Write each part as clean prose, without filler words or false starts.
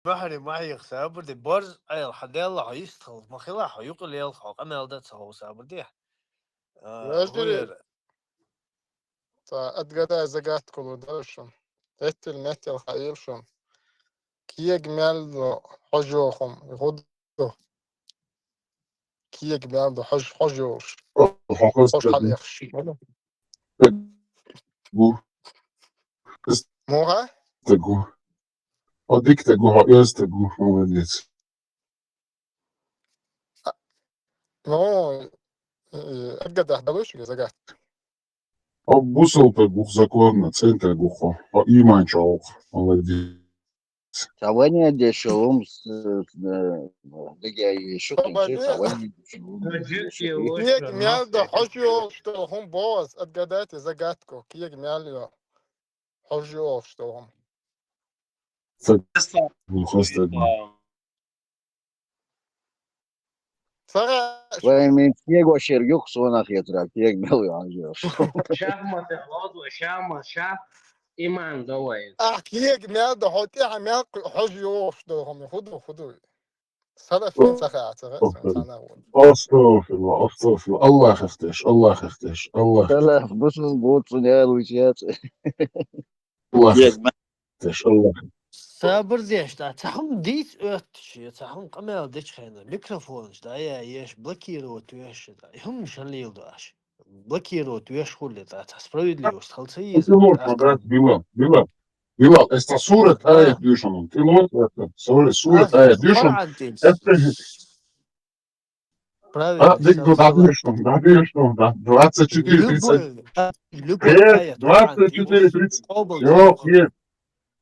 محري معي سابر دي برز أي الحديلا هيستخل ما خلاص هيقول يلخو أنا لدت هو سابر دي هو Vežģīri, tā atgādāja zagāt kolu daršam. Etil metil hailšam. Kiek meldo hojohom, hudo. Kiek meldo hojosh. Hoş hal yakş. Moha? No, atgādāja daluši, zagāt. Бусел-то законно, центр глухо. Иманчо, молодец. ثواني ادي الشؤون دقي شكرا ثواني Kiek meldo hojosh to hom boz atgādāja zagatko. Kiek meldo hojosh to hom. Глухо. Sara ومن تيجو شريوك صونا خيطرا تيج ملوي عنجوش شهمة العضو شهمة شاه إيمان دوين kiek meldo hoti hamel hojosh to hom. Hudo. Sara fin sakat. أستغفر الله الله يخفتش الله يخفتش الله لا بص بوت صنيال وشيات يخفتش الله سابر ديش دا تحم ديت شي تحم قمال ديش خينا ميكروفون دا ياش بلوكيرو تويش دا هم شليل داش بلوكيرو تويش خولي دا справедливость خلصي Билал, это сурет аят дюшаном. Ты вот это, сурет аят дюшаном. правильно Да, 24:30. любой аят 24:30. Все,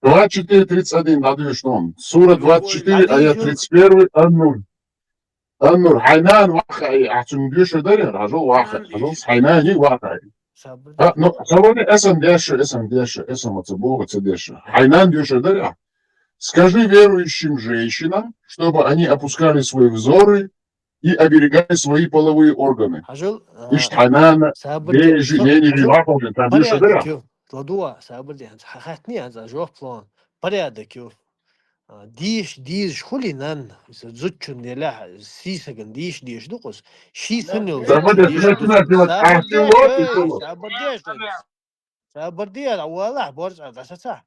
24:31 надюшном. Сура 24, аят 31, Ан-Нур. Ан-Нур, Хайнан вахай, ахтун дюша дарья, ражу вахай, Хайнани вахай. Ну, сегодня эсам отцебога цедеша. Хайнан дюша дарья. Скажи верующим женщинам, чтобы они опускали свои взоры и оберегали свои половые органы. Ишт Хайнана, бежи, не вахай, там дюша дарья. Ладуа, сабрди, хахатни, за жоплон. Порядок, ю. ديش خلي نان زوجون ديلا سيسا كان ديش دوقس شي ثنو سابردي ولا برجع دستا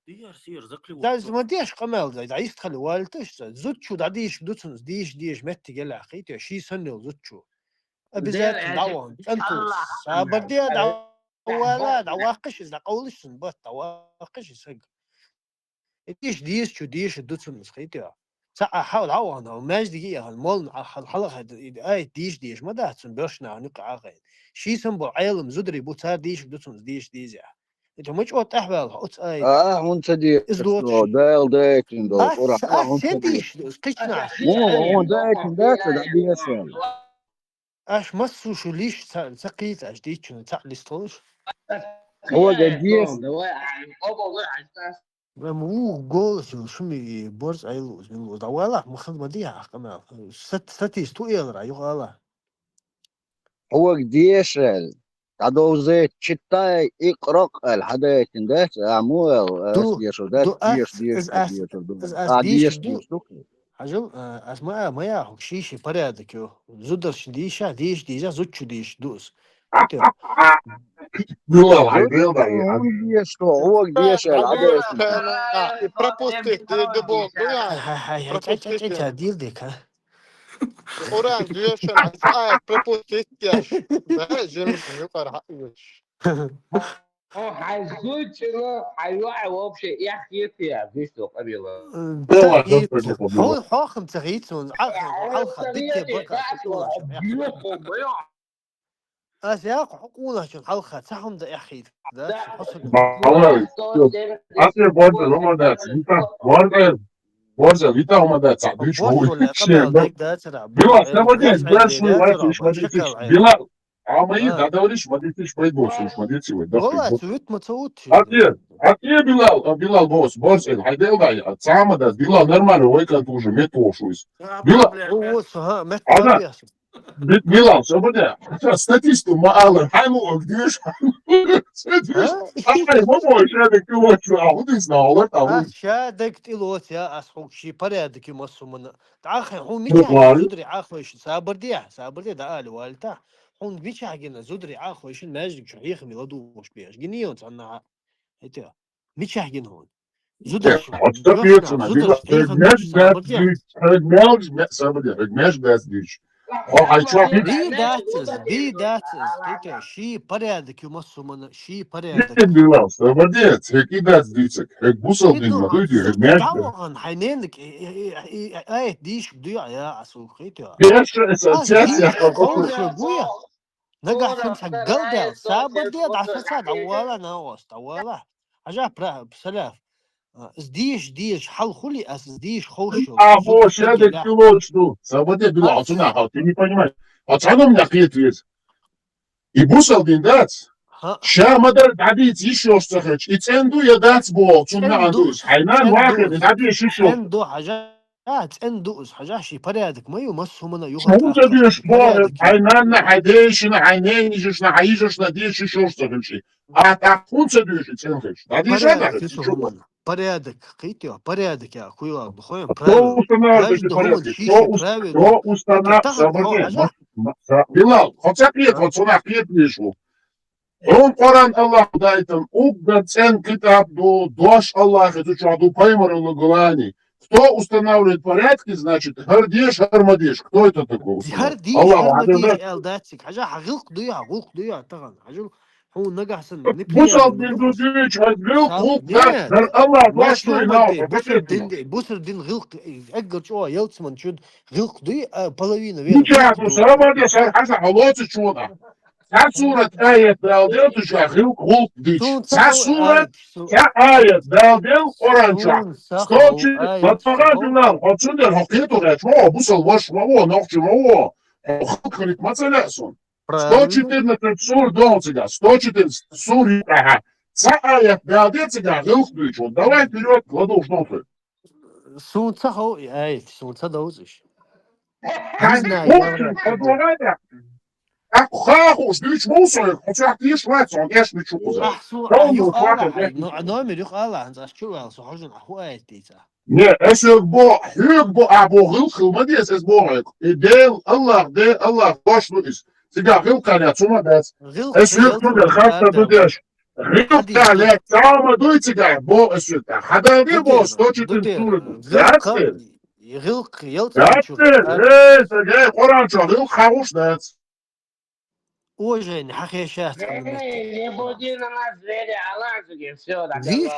داز ما ديش قمال زي عايز تخلي والتش زوجو ديش دوتن ديش مت جلا خيتو شي ثنو زوجو ابزات دعوان انتو سابردي ولا دواقش إذا قولش بس دواقش يسق ديش دوتن خيتو حاول عوضنا وماش دقيقة المول الحلقة ديش ما ده تنبرشنا نقع غير شي سنبو عالم زدري بوتار ديش دوتن ديش انت مش قلت احوال قلت وانت دي دايل دايتين دو سديش قشنا مو دايتين دايتين دايتين اش مسو شو ليش سقيت اش ديش تعلي ستوش هو جديس مو جول شو مي بورس ايلوز من ولا مخدمه دي كمان ستيش تو يلا يلا هو جديش عدو زي تشتاي اقرق الحداية ده عمو ديش حاجل اسماء ما يا شيشي порядок زودرش ديشا ديجا زوتشو ديش دوس Билал, Билал, هو جديش العداية пропустить дебол هاي ديل ديك ها Oran diyorsun ay пропустить yaş. Ben James yukarı hayır. حيزوجنا حيوعي وابشي يا اخيتي يا بيشتو قبيله هو حاخم تغيتون عالخ ديك بقى أسياق حقونا شو حلقة تحهم ده أخي ده أصل برضه هم ده برضه ويتا هم ده تعبيش هو بلا سبعة بلا شوي واقف ما ديتش بلا عمايل ده دوريش ما ديتش بايد بوس ما ديتش وده والله سويت ما تسوتش أكيد بلال بوس الحديل ده تعمد ده بلال نرمال هو كان توجه متوشويس بلا هو ها مت Билал, свободя. Статисту маалым, хайму, гдиш. Ай, мамой, шадик, ты вот что, а вот и знал, это вот. شادك تلوت يا أسحوك شي بريدك يمصو من تعاخي هون ميشاهجين Буквально. زدري عاخوش سابرديا دا آل والتا هون ميشاهجين زدري عاخوش الماجد شو يخمي لدوش بيش جنيون صنع هيتا ميشاهجين هون زدري شو Отступиться, زدري شو تيخم Högmez دوش سابرديا Högmez diş. O ayçak hiç دي داتس هيتا شي بريدك يمصو من شي بريدك değil Bilal. Sabadiyet, heki ders diyecek. Hek busal değil mi? إنه Duydu, زرت Högmez de. طبعا حينينك ايه ديش بضيع يا اسوقيتها Beş esas ديش yakaladı. خوش بويا نقع خمسة قلدل سابر دي عساسات أولا ناوست أولا حاجة بسلاف ديش حل خلي أس ديش خوش А زود вот я تجي так لا пилотчу. Sabadiyet Bilal, отсюда, ты не понимаешь. Отсюда мне ответ. И busal din dats. ها شامدر دعديت يشوش تخرج يتندو يا داتس بول تون عندوش حينان واحد دعديت يشوش عندو حاجات عنده حاجة شي بريادك ما يمسه من شو يهرت أخر تديش شي بول بريادك حينان حيديش حينين يجوش حيجوش نديش يشوش تخرج أتاكون تديش تخرج دعديش هذا بريادك يسو همن بريادك قيتيو بريادك يا أخويا بخوين تو براوي устанавливает كاجد эти همن порядки, شيشي براوي кто هيك устанавливает, تغن حو свободен, حاجة Билал, хотя клет, вот сюда клет пришел. Он Коран Аллах дайтам, угда цен китаб до дош Аллах, это что, паймар лагулани. Кто устанавливает порядки, значит, гардеш, гармадеш. Кто это такой هر устанавливает? ديش Аллах, هر ما ديش хадырда. ال داتسك حاجة غلق ضيع طبعا حاجة هو نجح سن نبليابي Бусал من bin نخص dudüç, hazgül, صاب hulk, نيت Allah, ما doş شو duy, هم nal, دي kapatıyorsunuz. بوسر دين غلق اقل شو يلتمن شو غلق ضيع половина вера غلق Ничего, ضو сарабадя, сархаса, halotı çuğuna. Sen suret ayet daldı, tuşa, hulk, diç. سون Sen سخو suret, آية ya ayet daldı, orança. سون سخو Stoči, آية batmaga سخو dinler, hatsunder, hakiyetu reçmo, bu salvaş mavo, nakçı mavo. Halkırık meselesun. правильно 114 sur dolciga, 114 sur yukaha. Sa ayet daldı, ciga, hulk, diç. Давай вперед, кладу в ноты. سون سخو آية سون سدوزش Yani, ديزنا bu يا kadar Carros, diz moço, já diz lá, só 10 minutos. أحسو Não, يخ não, الله 10 نومر يخ الله أنت شو قال سو حجن أخو آية تيتا Ne, esse bo, hug bo, abo, hilma diye ses bo. Allah, başlı is. Siga hilka tsuma das. غلق Es hug tu der يلتمن hafta du آدم der. Hilka حديث le, tama du tsiga, bo es hug. Hada de bo, stoçitin دودير sur. غلق غلق يلتمن شوف That's ge, Kur'an çok hilk havuş das. وجهين حقيشات كنا نتي Не буди на нас двери, алазуги, все, так فيش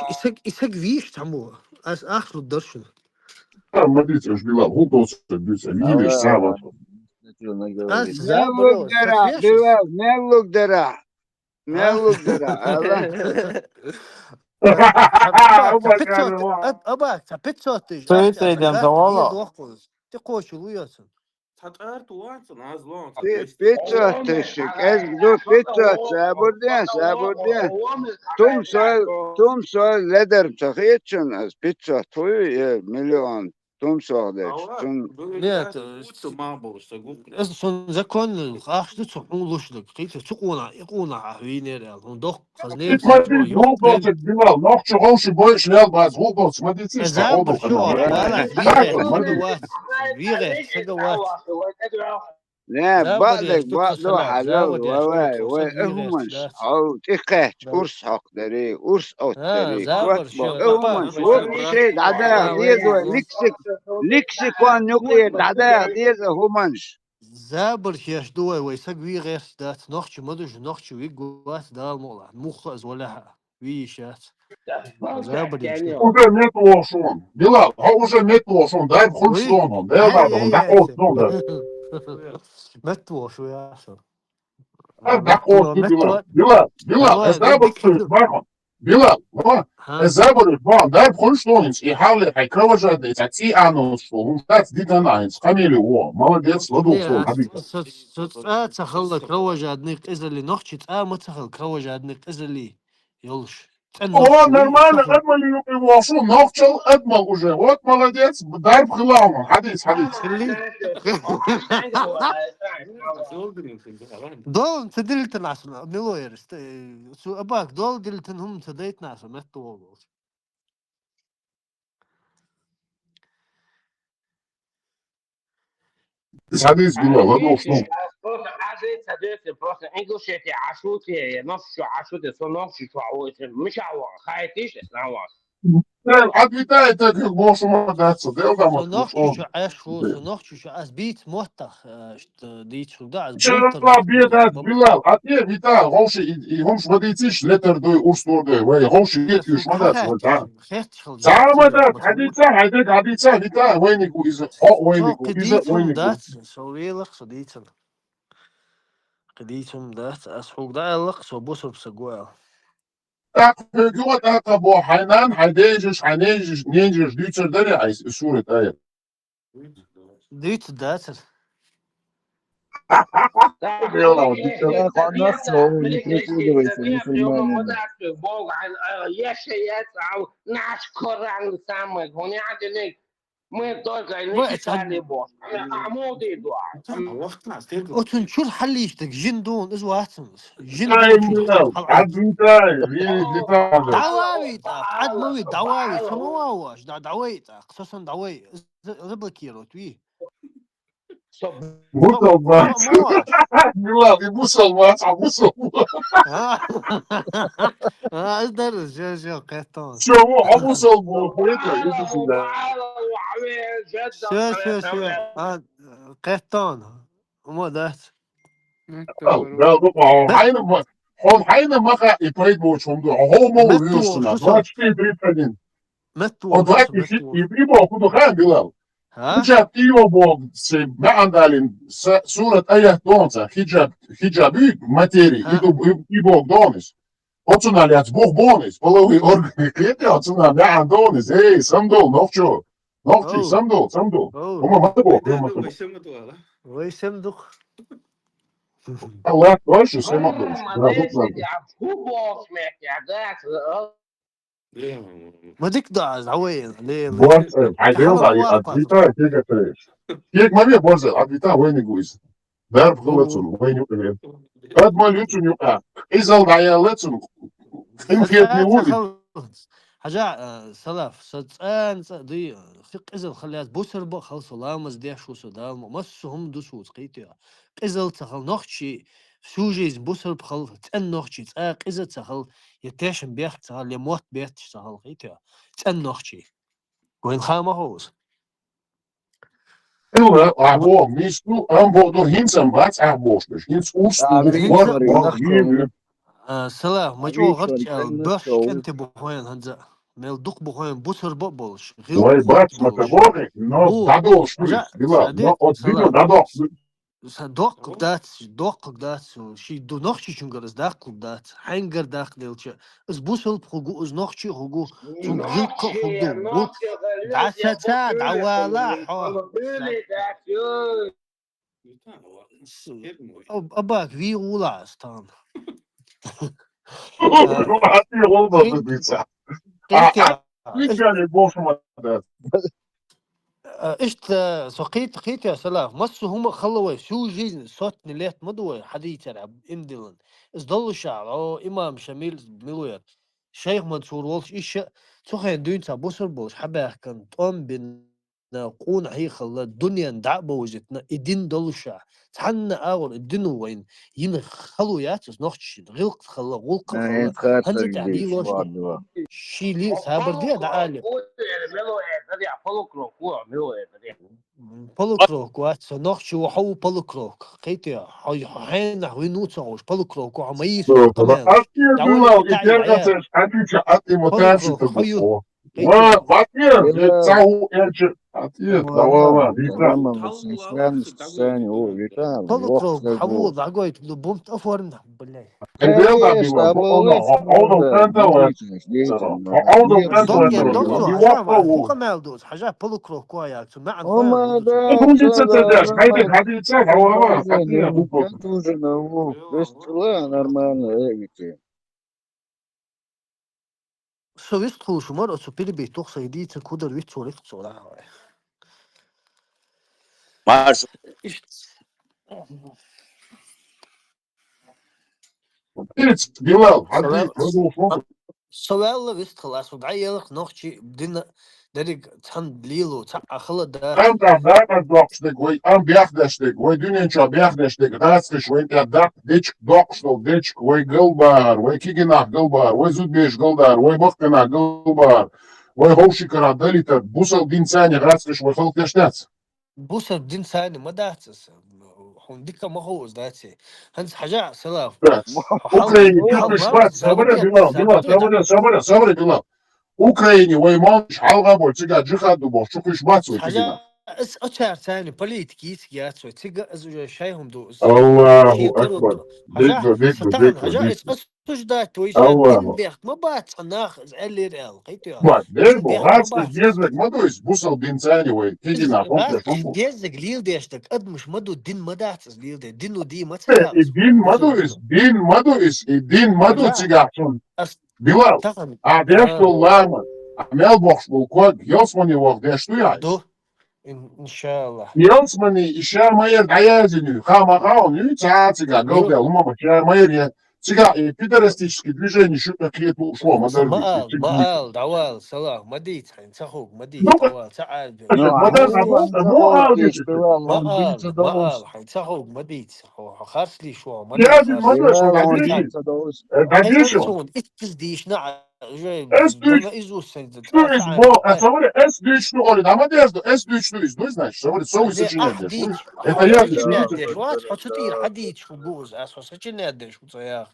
إسك فيش تعمو أس آخر الدرشن Ama diyorsun Bilal, huk olsun diyorsun. İyi bir sağ ol. Что она أس говорит? زابرو Меллук استفيشس дыра, меллук дыра, ها меллук дыра. Allah. أباك تبيت صوتش Ты идем за أخذت دي Вова. دوخوز تقوش وياسن Pizza teşik. Ez dur pizza. Sabır Tum sol leder çakıyetçin az pizza toyu milyon. Tum sol deç. нет son закон ахшты цухун лушлык қиты цуқуна иқуна винер он дох хазнем сачо Смотри, юх huk olsun Bilal. Nokçu olsun boy şnel baz. Huk olsun. Смотрите, что زابر oldu شو kadar. ولا Zaten, فيغت смотри. سقوات فيغت سقوات Ne زابر badek يشتق do سلاف halal زابر ve يشتق ve وصق فيغت ehumans. شلات Au tiket urs hak deri urs ot ها deri kwat زابر bo شو ehumans. ها Wop şey dada diye do lexikon yok diye dada diye humans. زابر شيش دوي ويسق فيغت دات نخش مدش نخش ويقوات دال مولا مخز ولا ويشات زابر يشتق Уже нет лошон. Bilal, уже нет лошон. Дай хуй وي шлоном. Дай هاي ладно, да هاي от, ну да. متو شو يا أخي Da от, متو Bilal, es والله da بدك bakıyoruz bakın. Bilal, ها es da bakıyoruz bakın. Дай хуй шлоном. И хавли, хай кровожадный, цати анус, шлон. Штат дитанайнс, камили, о, молодец, ладу, шлон, не хабиба. تخلى كروج عدنيك إزلي نخشي ما تخل كروج عدنيك إزلي يلش О, нормально, Эдмаль его, шо, ногчал Эдмал уже. Вот молодец, дар главным. Хадис, хадис. دول تدلت ناس ملويرس سو أباك دول دلتن هم تديت ناس متوغل Хадис, Билал, это что? Просто عزيز просто انجلش عشوتي نص عشوتي سو نص شو مش عوار خايتيش نعوار Ответай, так как можешь умодаться. Дел там سو نوخش شو отключен. عشو سو نوخش شو أسبيت موتخ ديت شو ده Вчера بولتر беда Билал, а те вита, гоши и гомш водитиш летер дой урстор дой, вей гоши يا гет سو юшмадас, خاتش да. خاتش Самадас, хадица, вита, вейнику из سو вейнику, из قديتهم вейнику. دات سو ويلخ سو ديتهم قديتهم دات أسحوق ده لخ سو بوسر بسجوال Так, геот акабо хайнан, хайдежиш, хайнежиш, нежиш, дюцер дали, ай, сурет, ай. ديت دات Билал, дюцер. ملك يوم مدرك بوغ عن يشيات أو نشكر عن سامك هوني عدلك ما تقول إنك تاني بوش عمودي دعاء أتون شو الحل يشتك جندون إز واتمس Ай, جندون شو Билал, حل ответай, вита. دعواوي تاق عد موي دعواوي سمواواش دعواوي تاق خصوصا دعواوي زبكيرو توي Мусалман. مواش Билал, и мусалман, а мусалман. ها ها ادرس شو قيتون Чего, а мусалман, это, иди сюда. شو ها قيتون وما دات Да, ну, он хайна маха и поэтому чем то хомо متو вирусна. شو صار 24-31. متو Он شو صار 26 متو и прибыл, куда хан Билал. ها Hijab iyo bog se maandalin surat ayah donza hijab materi ها i bog donis. Otunal yats bog bonis. Polovi organi klete otunal ya donis. Hey, samdol nokcho. Nokchi او samdol. او Uma matabo, uma matabo. ويسم دخ Allah başı sema demiş. Biraz otlandı. ما ديك داز عوين ليه Boğaz, تحاول aydel dahi واقفة advita kega kreş. Kek mami boğaz advita vayni guiz. Dar هو fılatsun, vayni yukarı. Admal yutsun yukarı. İzal dayaletsun. Imkiyetni ساعات uvid. خلص حاجة سلف صدقان دي في قزل خليات بوسر بو خلص لامز دي شو سدال مسهم دوسو قيتي قزل تخل نخشي سوجيز بوسر بخل تن نخشي تا قزل تخل يتاشن بيخ تخل يموت بيت تخل قيتي تن نخشي وين خامه هوس Illa abo mistu ambo hinsam bats aboshtish. Hins ustu عبيد war فري war نخشو سلام مجو عبيد غرت فري كان البش نخشو انت بوين هنزا ميل دق بوين بوسر بولش غيل Vai قوت bats بولش matabori, no هو dado shtuis. حاجة Bila, no سادات od video سلام dado. دوق دات شي دو نوخشي شنجرز داق دات حنجر داق ديلش اس بوسل بخوجو اس نوخشي خوجو شون غيلق خوجو غول دعستا دعوالا حو أباك في ولا استان Ati olmadı قيت bitsa. قيت Atlikali boşmadı. اشت سقيت قيت يا سلام مس هم خلوا شو جيز صوت نليت مدوي حديث يلعب اندلن اس ضل الشعب او امام شميل ملوير شيخ منصور والش ايش سخن دون بوسر بوش حبا كان طوم بين قون هي خلا الدنيا ندع بوجتنا ادين ضل الشعب تحنا اول الدنو وين ين خلوا ياتس نوخش غلق خلا غلق خلا هيت خاطر هنزت عبي جيش لوش وعدوا شي لي سابر دي دعالي بولوكروك وات نوخشي وحو بولوكروك قيتي حين وينوت صوش بولوكروك وعميس وقمالش Ati دعوي bilal, بتاعي itergace, عيال ati ati motaşı بولوكروك tabu. حيو قيتي Wa, bakir, بلا cahu erçi. Ati, davama, والله bitsa. لما بس نسلان الثاني هو بيتام الوقت بولوكروك لقوه حوض عقويت بومت افورنا بالله Endel da ايش bilal, تابو ono, ليش ono tenta wa. ديت Ono tenta دوك wa يا no, دوكسو di حاجة wakta مع wo. فوق مالدوز حاجة بولوكروك وياك مع خوان وما هندوسو دات Huditsa tadaş, haydi لما haditsa, لما davama, ati ya زين hukuk. كان توجد هو بس لا نورمال هيك أصلا ويستخو شو مرة أصلا بيلي بيتوخ سيدي تكودر ويتشو ريتشو لا Mars. إيش It's Bilal, سواء عديك هذا فوق. سواء ويستخو لا سود عيالك نوخشي بدنا دريق تحن ليلو تاع خلد دات أنت عبارة دوقشتك وي أم بياخدشتك وي دنيا شو بياخدشتك غاسكش وي أنت داق ديتش دوقشتل ديتش وي قلبار وي كيجنا قلبار وي زود بيش قلدار وي بختنا قلبار وي هوشي كرا دليتا بوصل دين ثاني غاسكش وي خلق يشتات. بوسر دين ثاني ما داتس هون ديكا ما هو داتسي هنس حاجة سلاف حل أوكراني حل تيجي ما شبات صبري زابردية بلال بلال زابردية صبري صبري صبري بلال أوكراني وي مالش حلقة بول تيجا جخا دوبو شوكي شبات وي تيجينا. حاجة اس اشهر ثاني بوليتيكيس جاتسو تيجا ازو شايهم دو الله شيترو أكبر حاجة ديكو ديكو ستان ديكو حاجة ديكو اس اسوش دات ويشان دين الله بيخت ما بات ناخ اللي ريال قيتو Bak دين derbo, بيخت ما hartstikke بات gezek, maar doe eens, boesel dinsani we, kijk naar غاز komt je ديزك ليل ديشتك قد مش مدو دين ما داتس ليل دي دينو دي ما تيالس din بوسر madu is, دينو din madu is, din madu حاجة cigaatson. اس Bilal, تغن a dersto lama, a melbox bol kod, jelsmani wog dersto دو jais. ان شاء الله Jelsmani isha mayer dayazi nu, хама хау nu, ciga, يو golde, luma, isha mayer je, ciga, и пидорастические движения, что-то клету ушло, модернистики, ما цигники. قال دوال صلاح مديت حين تخوك Ну, مديت دوال تعال Ну, модерна, هو أنت مو أوكيش аудитите. بلال ما هون دين قال ما تدوس قال حين تخوك مديت خاص لي شو مديت Jazin خاص madu لي is, بلال قاعد هون تعال دين يجي, تدوس قاعد هاي يشو. أنسون إتز ديش نع جاي S3 دم إزوس سنت što je تعال zbog, a savore S3 što oli, dama desdo, S3 što izdu, znaš, savore, sovi زي sačinjati, أحديك eta jadni حسيتنا šudica. قديش وات حسيتي حديد شو بوز حسيتنا قديش وصياح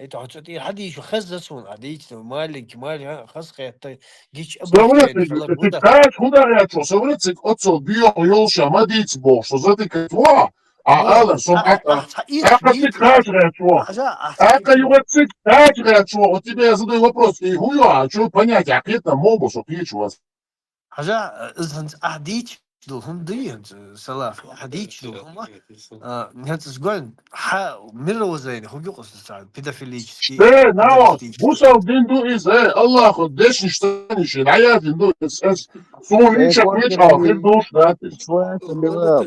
هيتو حسيتي حديد شو خزسون حديد مالك مالي خز قيت جيش أبرخ Savore, شيء خلاص ti بودا kač hudarjačo, savore, cik oco bio jolša, madic bo, što zati kaj tvoa, a مو aler, som aka, إيش aka ti ديت kač rečo, حاجة aka jugo cik kač rečo, o тебе я задаю вопрос, и hujo, a čo понять, a kjetna mobo, što piću vas. حاجة إذا أحديك دول هم دي سلاف أحديك دول هم نهت سجون مرة زين هو يقص ساعد بيدافيليتشكي Ste, nao, بيدافيليتشكي busal dindu iz, Allah, dešni štaniši, naja dindu, es, sun inčak سيكون nič, a hir duš datis. شوية بلال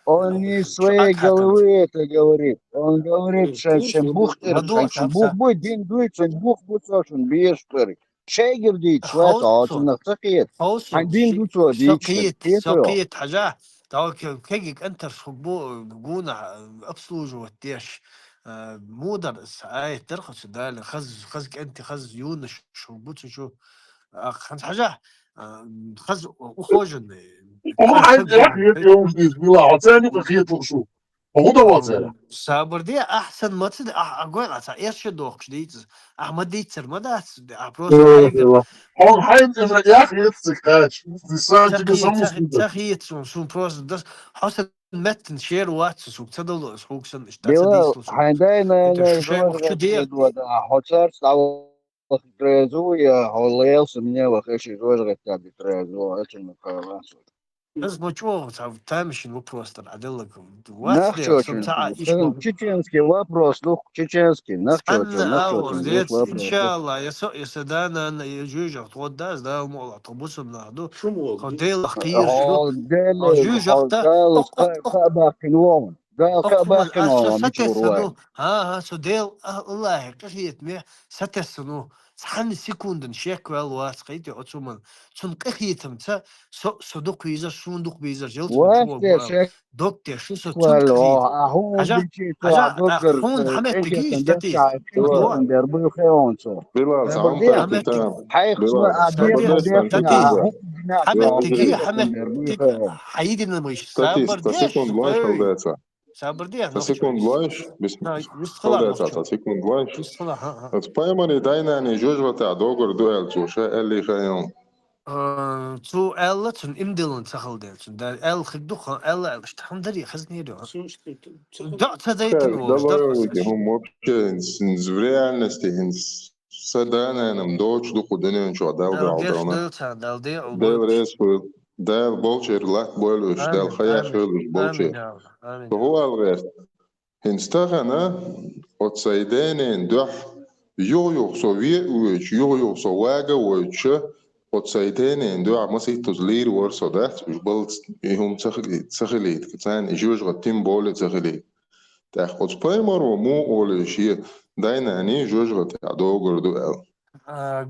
он не из своей شو головы это говорит. Он говорит, что бух موضوع что бух تابسا будет дин дует, что бух будет сошен бьешь тырик. Шейгер дит, شوية خوصن عاصم نقطقيت. خوصن عندين دوتو ديتشتر سقيت كيتو. سقيت حاجة تاو كيجيك أنت شخبو جونا أبسوج وتيش مودر آية ترخص ده خزك أنت خز يونش شخبوت شو خز حاجة خز وخوجن Oma كان haid echt سجون hir jongens die is bila, wat zijn ook een geert voor zo. Hoe dat wat zijn? صابر دي احسن ما تصدق اقول ايش دوخ شديد احمد ديتر ما ده بروس حيقر Gewoon haid is een echt geert zich kaart. Die zijn je soms niet. تخيت سون بروس ده حسن متن شير واتس سوق تدل سوق سن اشتاц Дела, ديسل سو хандайна انت на شو شايف شو изложка دي предвода. Хоцар стал трезу, я холелся, меня вахеши изложка там трезу, очень махаласу. بس ما شو تامش вопрос عدلك واتس دير سم Нахчочин. تاع ايش Чеченский вопрос, ну, чеченский. عن Нахчочин, زيت вышла ان вопрос. شاء الله يا سدانا يجوج توداز ده مو طبوس بنادو خديل خير شو Дели, جوج اختا дал اق اق اق خباكن وون. دال اقفل خباكن وون, ميشو رواي. ستسنو ها سديل الله قخيت مي ستسنو سحن سكوندن شيك والواس قيتي اوتسومن سن قخيتم تا صدق بيزر صندوق بيزر جلت من شو وافت شكل دكتور شو سن قخيت هو حاجه بيجي تو حاجه عدوكر خون حمد خيشة تجيش تندرش تتيس خيشة بلال مدوا تندر خيون سو. بلال سلام برديع تاكي حمد تام حي خصوة بلال عديق سادية قديش مديخنا تتيس تنتكيزة هو جناح بلال حمد تو تجي أجري خيشة حمد تندر تك خيون. حيدي المش تاتيس سابر ديش تسيكون لايش اي هوداتا سابر ديش تسيكون نخشويس لايش بس يستخلا هوداتا نخشو تسيكون لايش يستخلا ها تبايماني دايناني جوجوتا دوغر دوال جوشا اللي خيون تو ألا تون إمدلن تخل ده تون ده أل خدوخ ألا اشتحن دري خزني ده ده تزايتن خير وش ده دبايوكي هم وبكي نزفريالنستي هنس سدانا نمدوش دوكو دنيا نشو ده داو جيش داونا دلتا دل دي ديل وبولش ريسفو ديل بولشير لات بولوش ديل آمين خيا آمين خيلوش آمين بولشير يا الله آمين يا فهو الله الغير هنستغنى وتصيدينين دوح Yok Sovyet üç, yok Sovaga üç. Ot sayten endo ama saytos lir varsa da bal hum تخليت كان يجوج غتيم بول تخليت تاخد بايمر ومو اول شيء داينا اني جوج غت دوغر دو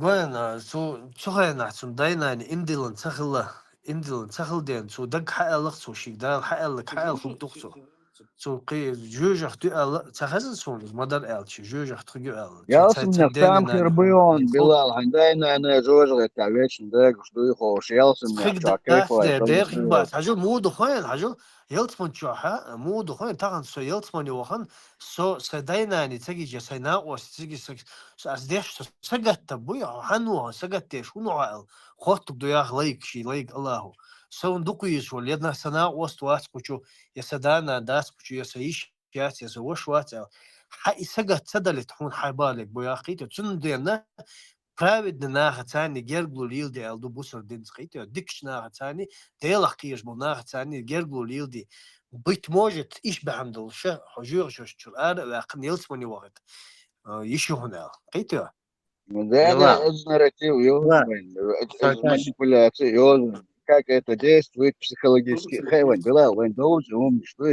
قولنا شو خينا شو داينا إندلن تخل شو دق حق شو شيء ده حق خب تخصو شو قي جوجح تقل تخزن شو ما در شو جوجح تقل شو Yalsın تدين neftam ناني هم kırбион, فوق Bilal, handayna ne jojga taveçin de güçlü hoş yalsın خيك nef çakay داس koy ده دير خيك kılmışıyor. باس حاجو مو دخان حاجو يلتمن شو ها مو دخان تاعن سو يلتمن يوخن سو سداينا يعني تجي جسينا وتجي أسديش سجت تبوي حنوه سجت شنو عائل خط بدو ياخ لايك شي لايك الله سو ندقيش وليدنا سنا وست واس كوشو يسدانا داس كوشو يسيش ياس يسوش وات حق سجت سدلت حون حبالك بوياخيتو تندينا праведно нахацани герглу лилди алду бусор дин скайте дикш нахацани делах киеш нахацани герглу лилди быть может иш бахамдул ша хужур шушчур ар вақт нилсмани вaqt يشوفنا قيتو Это Билал, нарратив, Билал, это Салтан, манипуляция, как это действует психологически. Хейвен, Билал, вен должен умный, что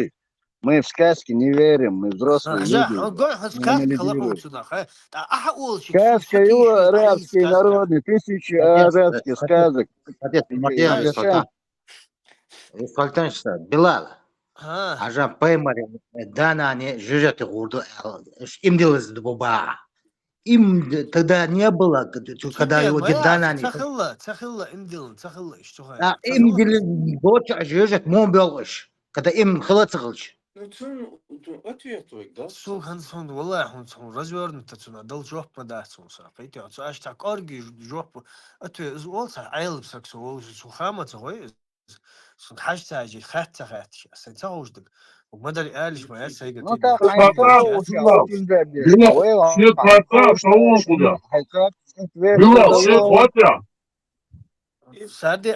мы в сказки не верим, мы взрослые جا люди, قول мы сказка خلا анализируем. حوتنا أقول شيء Сказка سكي его شو تعيش арабский, сказка народный, тысячи арабских Сатес, сказок. Матеус, Зачем? Салтан, Билал, ها Ажа Пеймари, Данани, Жижати Гурду, Имдилас Дуба. Им тогда не было, когда تندين его ما يا أخي Данани. تخلا إندلن تخلا إيش تخيل Им تخلا дочь Жижат Момбелыш, когда им Халацыгылыш. سو هنسون والله هنسون رجور نتسونا دل جوب ما داسون سا قيتي سو اشتاق أرجي جوب أتو أول سا عيل بسكسو أول سو خامة سوي سو حاج تاجي خات سنتاوش دك وما دري قالش ما يسا يجي Ну تيجي так, Все они تشندل хватал, شات очень, Билал. очень задержка. Билал, все хватал, шалом куда. Билал, все хватал. سادي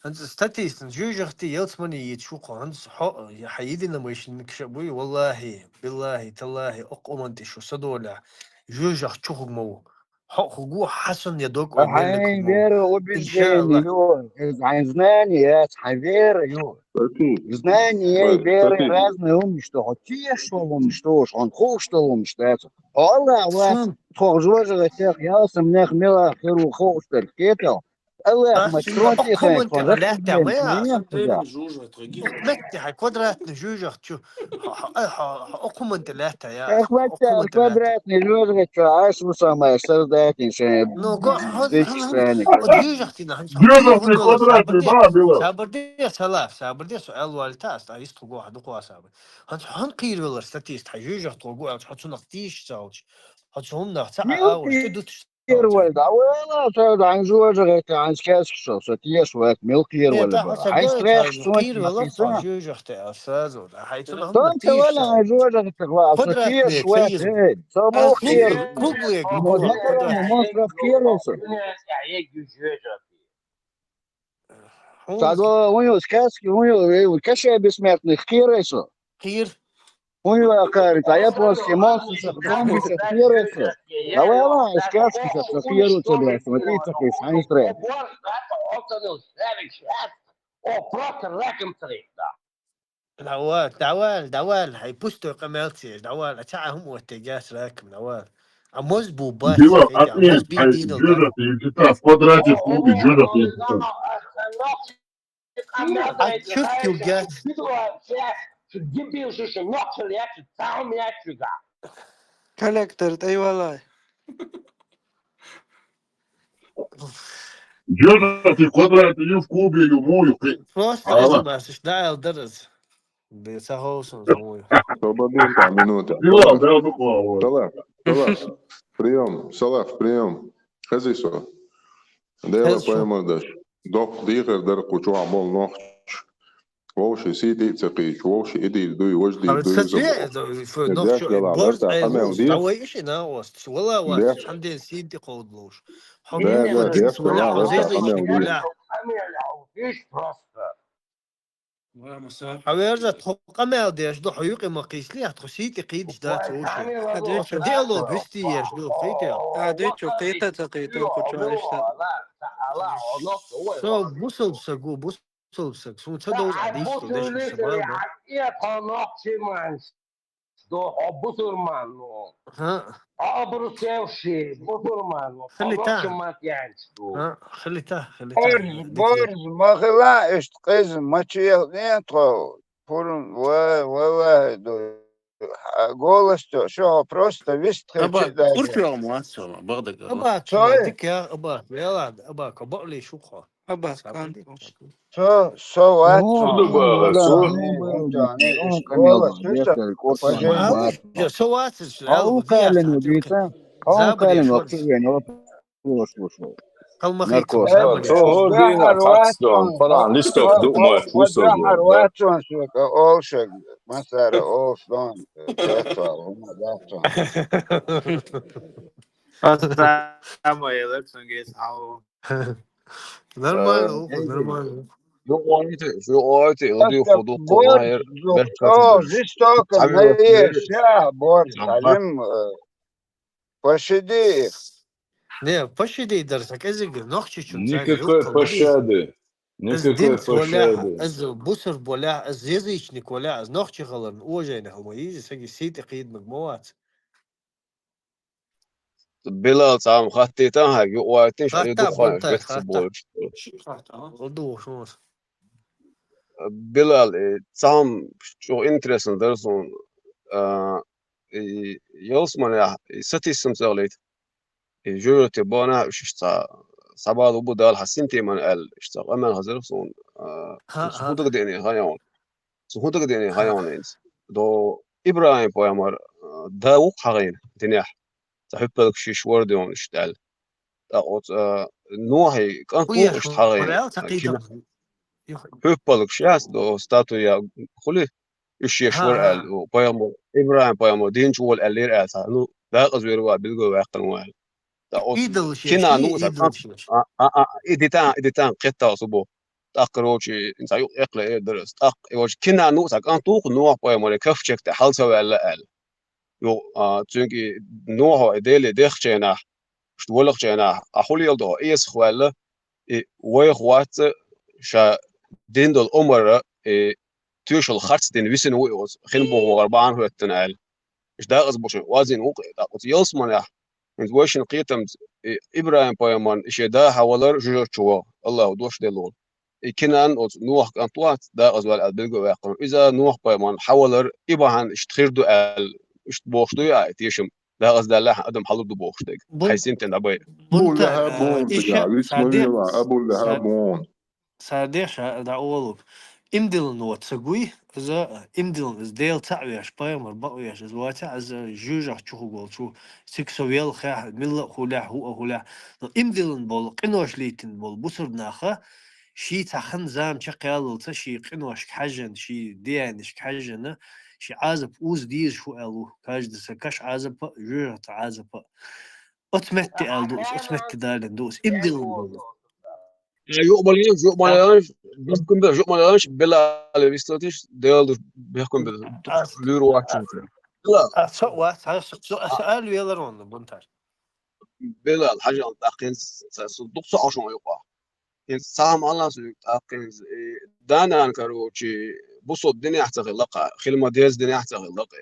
أنت ستاتيست جوجختي يلتمني يتشوق هنس حق حيدي لما يشنكشبوي والله بالله تالله أقوم أنت شو صدولا جوجخ تشوق مو حق جو حسن يدوك ويقول لك Хайн مو веры إن شاء убеждений, الله Хайн знания, веры, знания и веры разные умни, что он те, что умни, что он хуй, что умни, что это. Allah вас شو خرجوا тех, я сам не хмела, херу хостер, кетел. Allah матрон أقوم тихо, أنت он зашли على блин, ما смеем туда. متى كوادرات جوجخ شو أقوم أنت لا يا Эх, أخي أقوم маттар, أنت لا квадратный лёжка, аж вы самое создательница, No, go дычь odjužahti na hanš hati Дюжев не hunula квадратный, да, Билал? sabardiya su'aal waaltaas taariikhda go hadu ku asaabay han qiirwala statist hajuujahto go hatuna qtiish sauch hatsumna ta aaw tidut Первый, да, well, عن زوجة عن سكاس شو تيش وقت ملكير ne ولا ta برا عن hasagoy ستريخ شو qiirwala نقيسة hajuujahti asaazo haytuna hamna فانت qtiish ولا عن sauch زوجة تغلا شو quadratne تيش وقت tsayizm هيد سمو خير krugli ما gbuwa ترى quadrat مصرف كيلوس hun صادوا ويو سكاسكي ويو كشة بسمتني خيرسو qir ويو أكارت عيط واسكي مونس زومبي خيرسو لا ولا سكاسكي خيرو تبلاس ما تيتكيس عن ستريخ دعوال هاي بوستو قمالتي دعوال أتاعهم واتجاس راكم دعوال عموز بوباسي Билал, قيتي عموز отметь, بيدين ده Дюжев и Кита в квадрате в клубе Дюжев и Кита. أتشوف وجات كولكتر اي والله Дюжев и в квадрате и в клубе Юму и فروست إذا Ала. ما سشدايل درز بيساهوسن زموي Свободita минута. Билал, да, ну Салав, прием. Хазисо. Дела هذا شو поймадаш. Док дихер дар кучу амол нох. Вовши сиди цеқич, вовши иди дуй, вожди عم дуй تستطيع забо. في Дяк نقش дела بورز برتا أي حمل هوس دير. دعوة إيش ناوست ولا Дяк واس حمدين سيدي قودلوش حمو داga ودين дяк سولا дела برتا عزيزي حمل دير. ولا حويرزة تحقق ما ديش دو حيوقي ما قيس ليه تخسيتي قيد جدات وشي ديالو بستي يش دو قيتي هديتشو قيتا تقيتا كوتشالشتا سو بوصل بسقو بوصل بسق سو تدوز عديش تو ديش السباب ها خلي تا ها خلي تا خلي تا برز مغلا اشتقيز ما تشيل نيتو пурун голос شو просто вистхи أبا читали. كورتو مواسو بغدك أباك Сои, ديك يا أباك يا أباك أبقلي شو خا أبا كان سوات Udugora, ولا sua. يعني un голос camelo شو deste corto ما no فجأة هو سوات او دي كلمة تلك بيتا او زابر كلمة شورس وقتية شو قال ما خيتهم نركوس زابر To شورس hodina الدحر takstom, واتون paran listok du moje fuso الدحر da. واتون شو أولشك مثلا أولشون تيتوا هم داتون نورمال نورمال حتى بورد زيستوك نية شا بورد علم пощади. Не, пощади درسك ازق نخشي شو زاني Nikakve يلقى وديس pošede. از Nikakve دينت ولا pošede. از بوسر ولا از يزيشنك ولا از نخشي غلن اوجينا هو يجي سجي سيتي قيد مجموعات بلال تعام خطيتها هاي وقتش على خاطا دخان بنتا بيت خاطا بولش ودو شو بلال تعام شو انترستن درسون يوس من ستي سمساليت جورو تبانا شتا سبعة أبو دال حسين تيمان ال شتا أمان هزار سون ها ها سهودك ديني هايون سهودك ديني ها هايون إنس دو إبراهيم بويمر داوق حقين دنيح تحب لك شيش وردون اشتعل تاقوت نوحي كان طوق ويش اشتحقين ولا تقيتهم Hüppaluk şahs do statuya khuli ishi ها shwar al ها o payamo Ibrahim payamo dinch wal alir al sa nu da qazwer wa bilgo wa qan wal da ot ايدل شيش kina nu كي sa ايدل شيش editan qitta subo taqrochi insa yu iqla dras taq yoj kina nu sa kan tuq nu payamo le kaf chekta halsa wal al yo çünkü nu ho edele dechchena shtwolchena ahuli yoldo is khwala way khwat sha دين الأمر تيوش الخرس دين ويسن ويوز خين بو غربان هو التنال إيش دا غزبوش وازن وق دا قط يلسمن يا من ويشن قيتم إبراهيم بايمان إيش دا حوالر جوجو شوا الله دوش دلول كنان نوح كان طوات دا غزوال البلغو يقرن إذا نوح بايمان حوالر إبراهيم إيش تخير دو إيش بوش دو يا تيشم دا غز دا لا أدم حلو دو بوش دق حيسين تندبي أبو بنتا لهب بون إيش تقال اسمه صديق يلا أبو لهب بون صديق دا أولو إمدل نوت سقوي إذا إمدل إز ديل تعويش بايمر بقويش إز واتع إز جوجع شو قول شو سكسويل خاح ملا خلاح هو خلاح إمدل بول قنوش ليتن بول بصر ناخا شي تخن زام شقيال شي قنوش كحجن شي ديانش كحجن شي عازب أوز ديز شو قالو كاج دسكاش عازب جوجع عازب أتمتي ألدوس أتمتي دالن دوس إمدل بول يقبل يانش بلا بيستاتيش ديال بيحكم بلورو أكشن لا سؤال يلرون بنتاج بلا الحاجة تاقين صدق صح شو يقع إن سام الله سوق تاقين دانا أنكروشي بصو الدنيا أحتاج اللقاء خل ديز الدنيا أحتاج اللقاء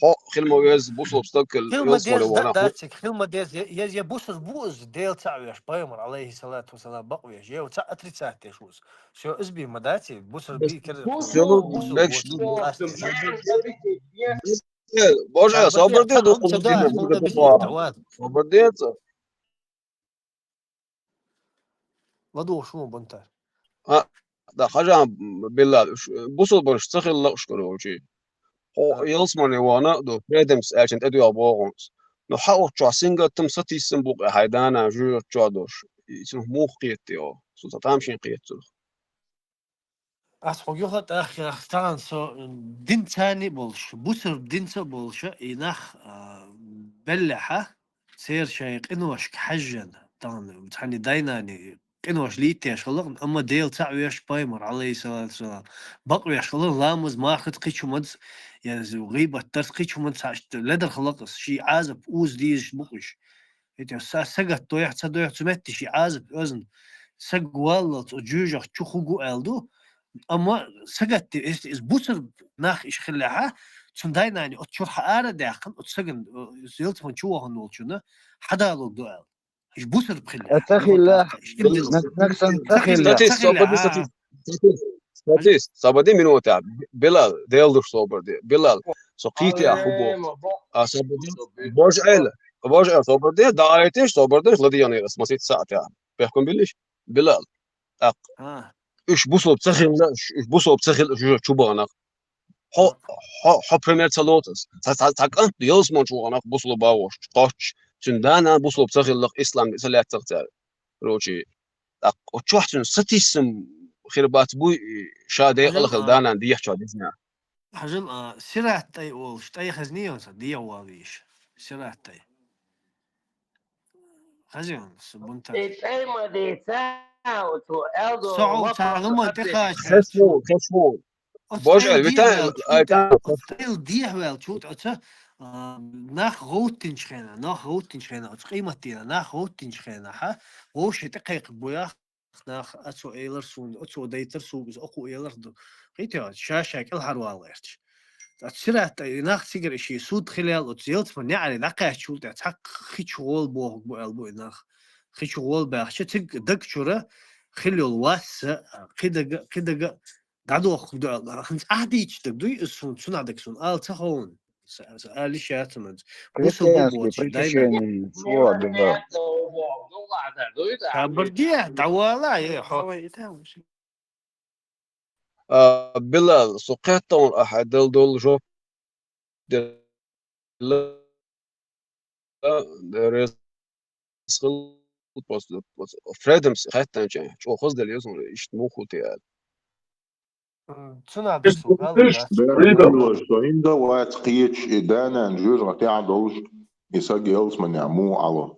حو خل ديز بصو بستقل خلما يوصل ديز وانا داتك خلما ديز يا بوسر بوز ديل تعويش بايمر عليه الصلاة والسلام بقويش يا وتسع أتري ساعتي شوز شو اسبي مداتي بوسر بس بي كذا شنو بوسر بكش بوز قاستي بوجه شابردي صبر دي دو هم قلنا تداس خلنا بيسي تعواد صبر دي ودو شو بنتاج da haja billah busol bosh tsakhil shkuroji o yelsmani wana do fredoms agent edu abogons no ha o chasinga tum sati simbuq haydana ju chadosh isu muqiytio so tamshin qiytsu أصحى يوهات أخي أختان سو دين تاني بولش بوسر دين سو بولش إنخ بلحة سير شيق إنوش كحجن طان تحني دايناني قنوش ليتيش خلق أما ديل تعويش بايمر عليه الصلاة والسلام بقويش خلق لامز ماخذ قيشو مدز يعني غيبة ترس قيشو مدز لدر خلقس شي عازب أوز ديش بقوش إنت سجت تويح تصدويح تمتي شي عازب أذن سج والله تجوجك تشوخو ألدو أما سجت إس بوسر ناخ إيش خلاها تنداينا يعني أتشرح آرة داخل أتسجن زيلت من شو هنول شنو حدا لو دؤل إيش بوسر بخلاها اتقي الله نكسن اتقي الله ستاتيس صوبردي ستاتيس صوبردي منو تاع بلال ديلدر صوبردي بلال سقيتي أخوبو صوبردي بوج صوبردي دايتش صوبردي غادي يعني اسمه سيت ساعة تاع بيحكم بليش بلال أق إيش بوصل بتخيل إيش بوصل بتخيل شو بغنق حو بريمير تلوتس تاك أنت يوز من شو غنق بوصل باوش قاش تندانا بوصل بتخيل لك إسلام سلات تغتال روشي أق وتشوحتن ستيسم خربات بوي شادي قلق دانا ديح شاديزنا حجل سرعتي أولش تاي خزنيون دي واويش سرعتي خزيون سبونتا القايمة دي ساعة وتقعدوا صعو تعلم تخاش خشمون بوج أفتيل البتاع أفتيل ديه ويل شوت أتا ناخ غوتين شخينا ناخ غوتين شخينا قيمتينا ناخ غوتين شخينا ها وش دقيق بويا ناخ أتسو إيلر سون أتسو ديتر سوز أقو إيلر دو قيتي شاشة كل هرواليرش تسرعت ناخ سيجر إشي سود خلال أتزيلت من يعني نقاش شو تحق خيش غول بوه بو ناخ خيش غول باخ تك دق شورة خلوا الواس كده قعدوا خدوا عادي تقدوي اسون شنو عندك سون تخون سأل شاتمد بوصل Христианский بوتش دايما причащение своды, да. كابرديه دوالا يا حو بلال سقيتون أحد دول جو رزق فريدمس حتى شو خذ اللي يسمى يشتمو خوتي شنو عندك سون So in the white sketch دانا نجوز غتاع دوج يسجل من يعمو على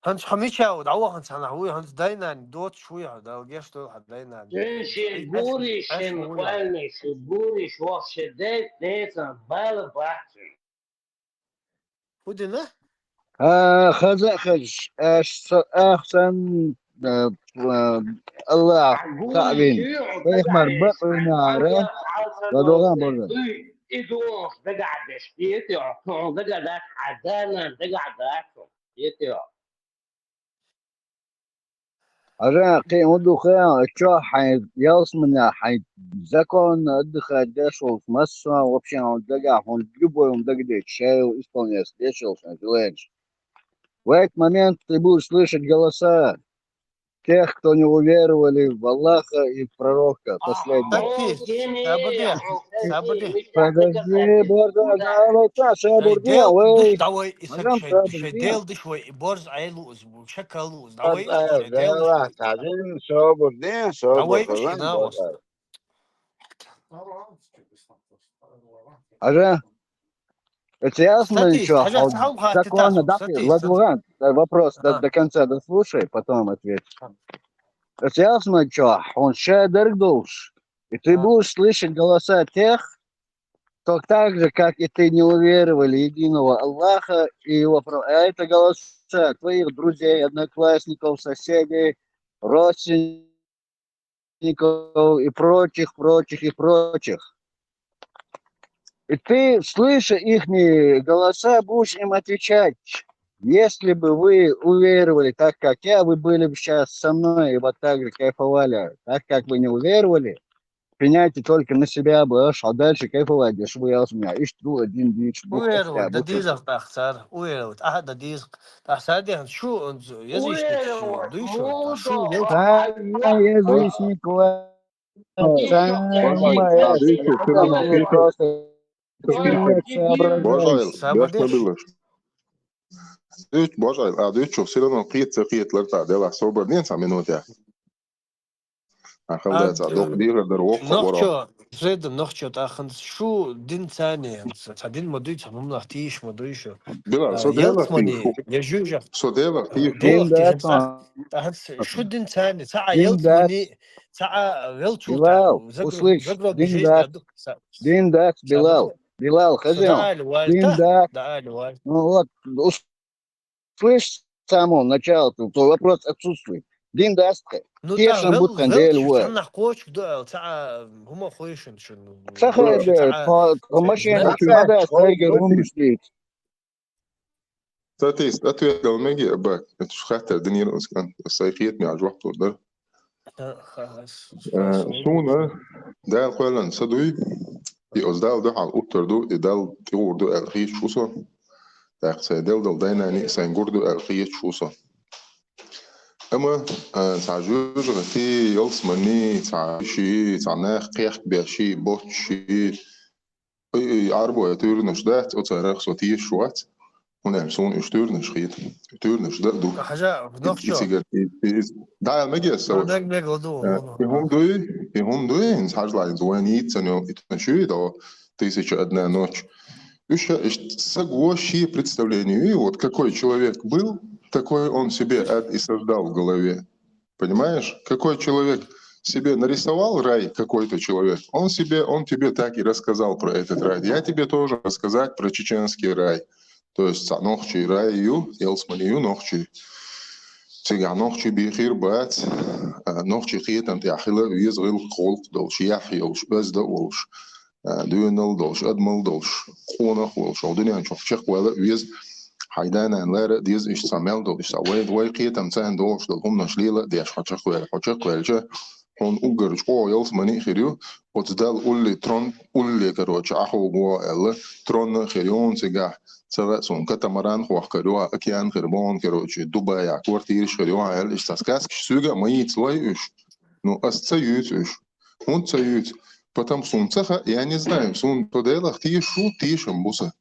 هنش حميشة ودعوة هنش هنعوي هنش داينا دوت شوية دا وجيش دول حد داينا شبوري شمقالني شبوري شوف شديت نيسان بالبحثي ودنا خزخج أحسن الله تعبين ويخمر بقنا عره ودوغان برد إدوش دقع دشتيتي عطون دقع داك عدانا دقع داكم يتيو عره قيم ودوخان اتشو حي يوصمنا حي زكون ادخل داشو مسوا وبشان دقع هون جبوا دقدي شاي وإسبانيا داشو سنتوينش В этот момент ты будешь слышать голоса тех, кто не уверовали в Аллаха и в пророка последнего. Подожди, Борда, давай, Сабурдин, вы. دواي يسك شديل دي شوي بورز عيلوز وشكلوز دواي давай, один, Сабурдин, دواي Сабурдин, اشكناوس Ага. Это ясно еще? Закон, да, Ладуган, вопрос до конца дослушай, потом ответь. Это ясно что? Он щедр душ. И ты будешь слышать голоса тех, кто так же, как и ты, не уверовали единого Аллаха и его пророка. А это голоса твоих друзей, одноклассников, соседей, родственников и прочих, прочих и прочих. И ты, слыша их голоса, будешь им отвечать. Если бы вы уверовали так, как я, вы были бы сейчас со мной и вот так же кайфовали. Так как вы не уверовали, пеняйте только на себя бы, а дальше кайфовать, где вы у меня. И что один дичь. ويرود دا ديزر تاخسر ويرود أحد دا ديز تاخسر دي شو يزيش دويشو شو язычник, Božai, все равно قيت لرتا ديلا صوبر نين سامينوت يا. أخذ ده صادق دير دروق نقشة زيد النخشة آخر شو دين ثاني دين مدوي تمام نختيش مدوي شو بلا يلت صديقك مني يجوجا صديقك شو دين ديلك تيجي صح داتون شو دين ثاني ساعة دين يلت دات مني ساعة يلتشو بلال تاع услышь زقرو دين بجيش دات دادو دين دات بلال سابقو بلال خزيون دعا دين لوالته دات دعا لوالته ну вот услышь с самого начала твой вопрос отсутствует дин дастхе نو تا كيشن بوتخن ديل فيلتش واد شن قوش دو ساعة هما خويشن شنو سخه فيلتش ساعة ماشين زمن أتوي ساده سايجر أتوي ومشتيت تاتيس أتوي لو ماجي أباك شو خاطر الدنيا الأسكان الصيفية مع جوح تقدر خلاص خلاص شونا ده فعلا صدوي يقصدال ده على الأوتر دو إدال تيور دو الخيش شوصا تاق سيدل دل داينا ني سينجور دو الخيش شوصا أما تعجوز غتي يلس مني تعشي تعناخ قيح بيشي بوتشي عربو يتور نشدات أتعرخ صوتي شوات ونعمسون اشتور نشخيت اشتور نشدات دو حاجة نخشو ده مجي السوش نك دو هم دوي إنس حاج لاين زوانيت سنو итнашует, а 1001 ночь. Еще согласие представление. Вот какой человек был, такой он себе и создал в голове. Понимаешь? Какой человек себе нарисовал рай, какой-то человек, он тебе так и рассказал про этот рай. Я тебе тоже рассказать про чеченский рай. То есть нохчи раю, елсманию нохчи. Сега нохчи бихир бат, нохчи хитан тяхила визрил холк долш яхилш безда олш. Дуенал долш адмал долш. Хонах олш. Алдуня нчох чех вела виз حيدانا نلارا ديز إيش سامل دو إيش سويد ويقية تمسان دوش دو هم نشليلة ديش حتشق ويل جا هون أوجر شقو يلس مني خيريو وتدال أولي ترون أولي كروش أخو جوا إلا ترون خيريون سجاه سواء سون كتمران خواه كروها أكيان خربون كروش دبي عكورتيرش خيريوها إل إيش تسكاسك سوجا ما يتلاقي إيش ну أستيوت إيش هون تيوت потом сумцаха я не знаю сум тоделах ти шу ти шамбуса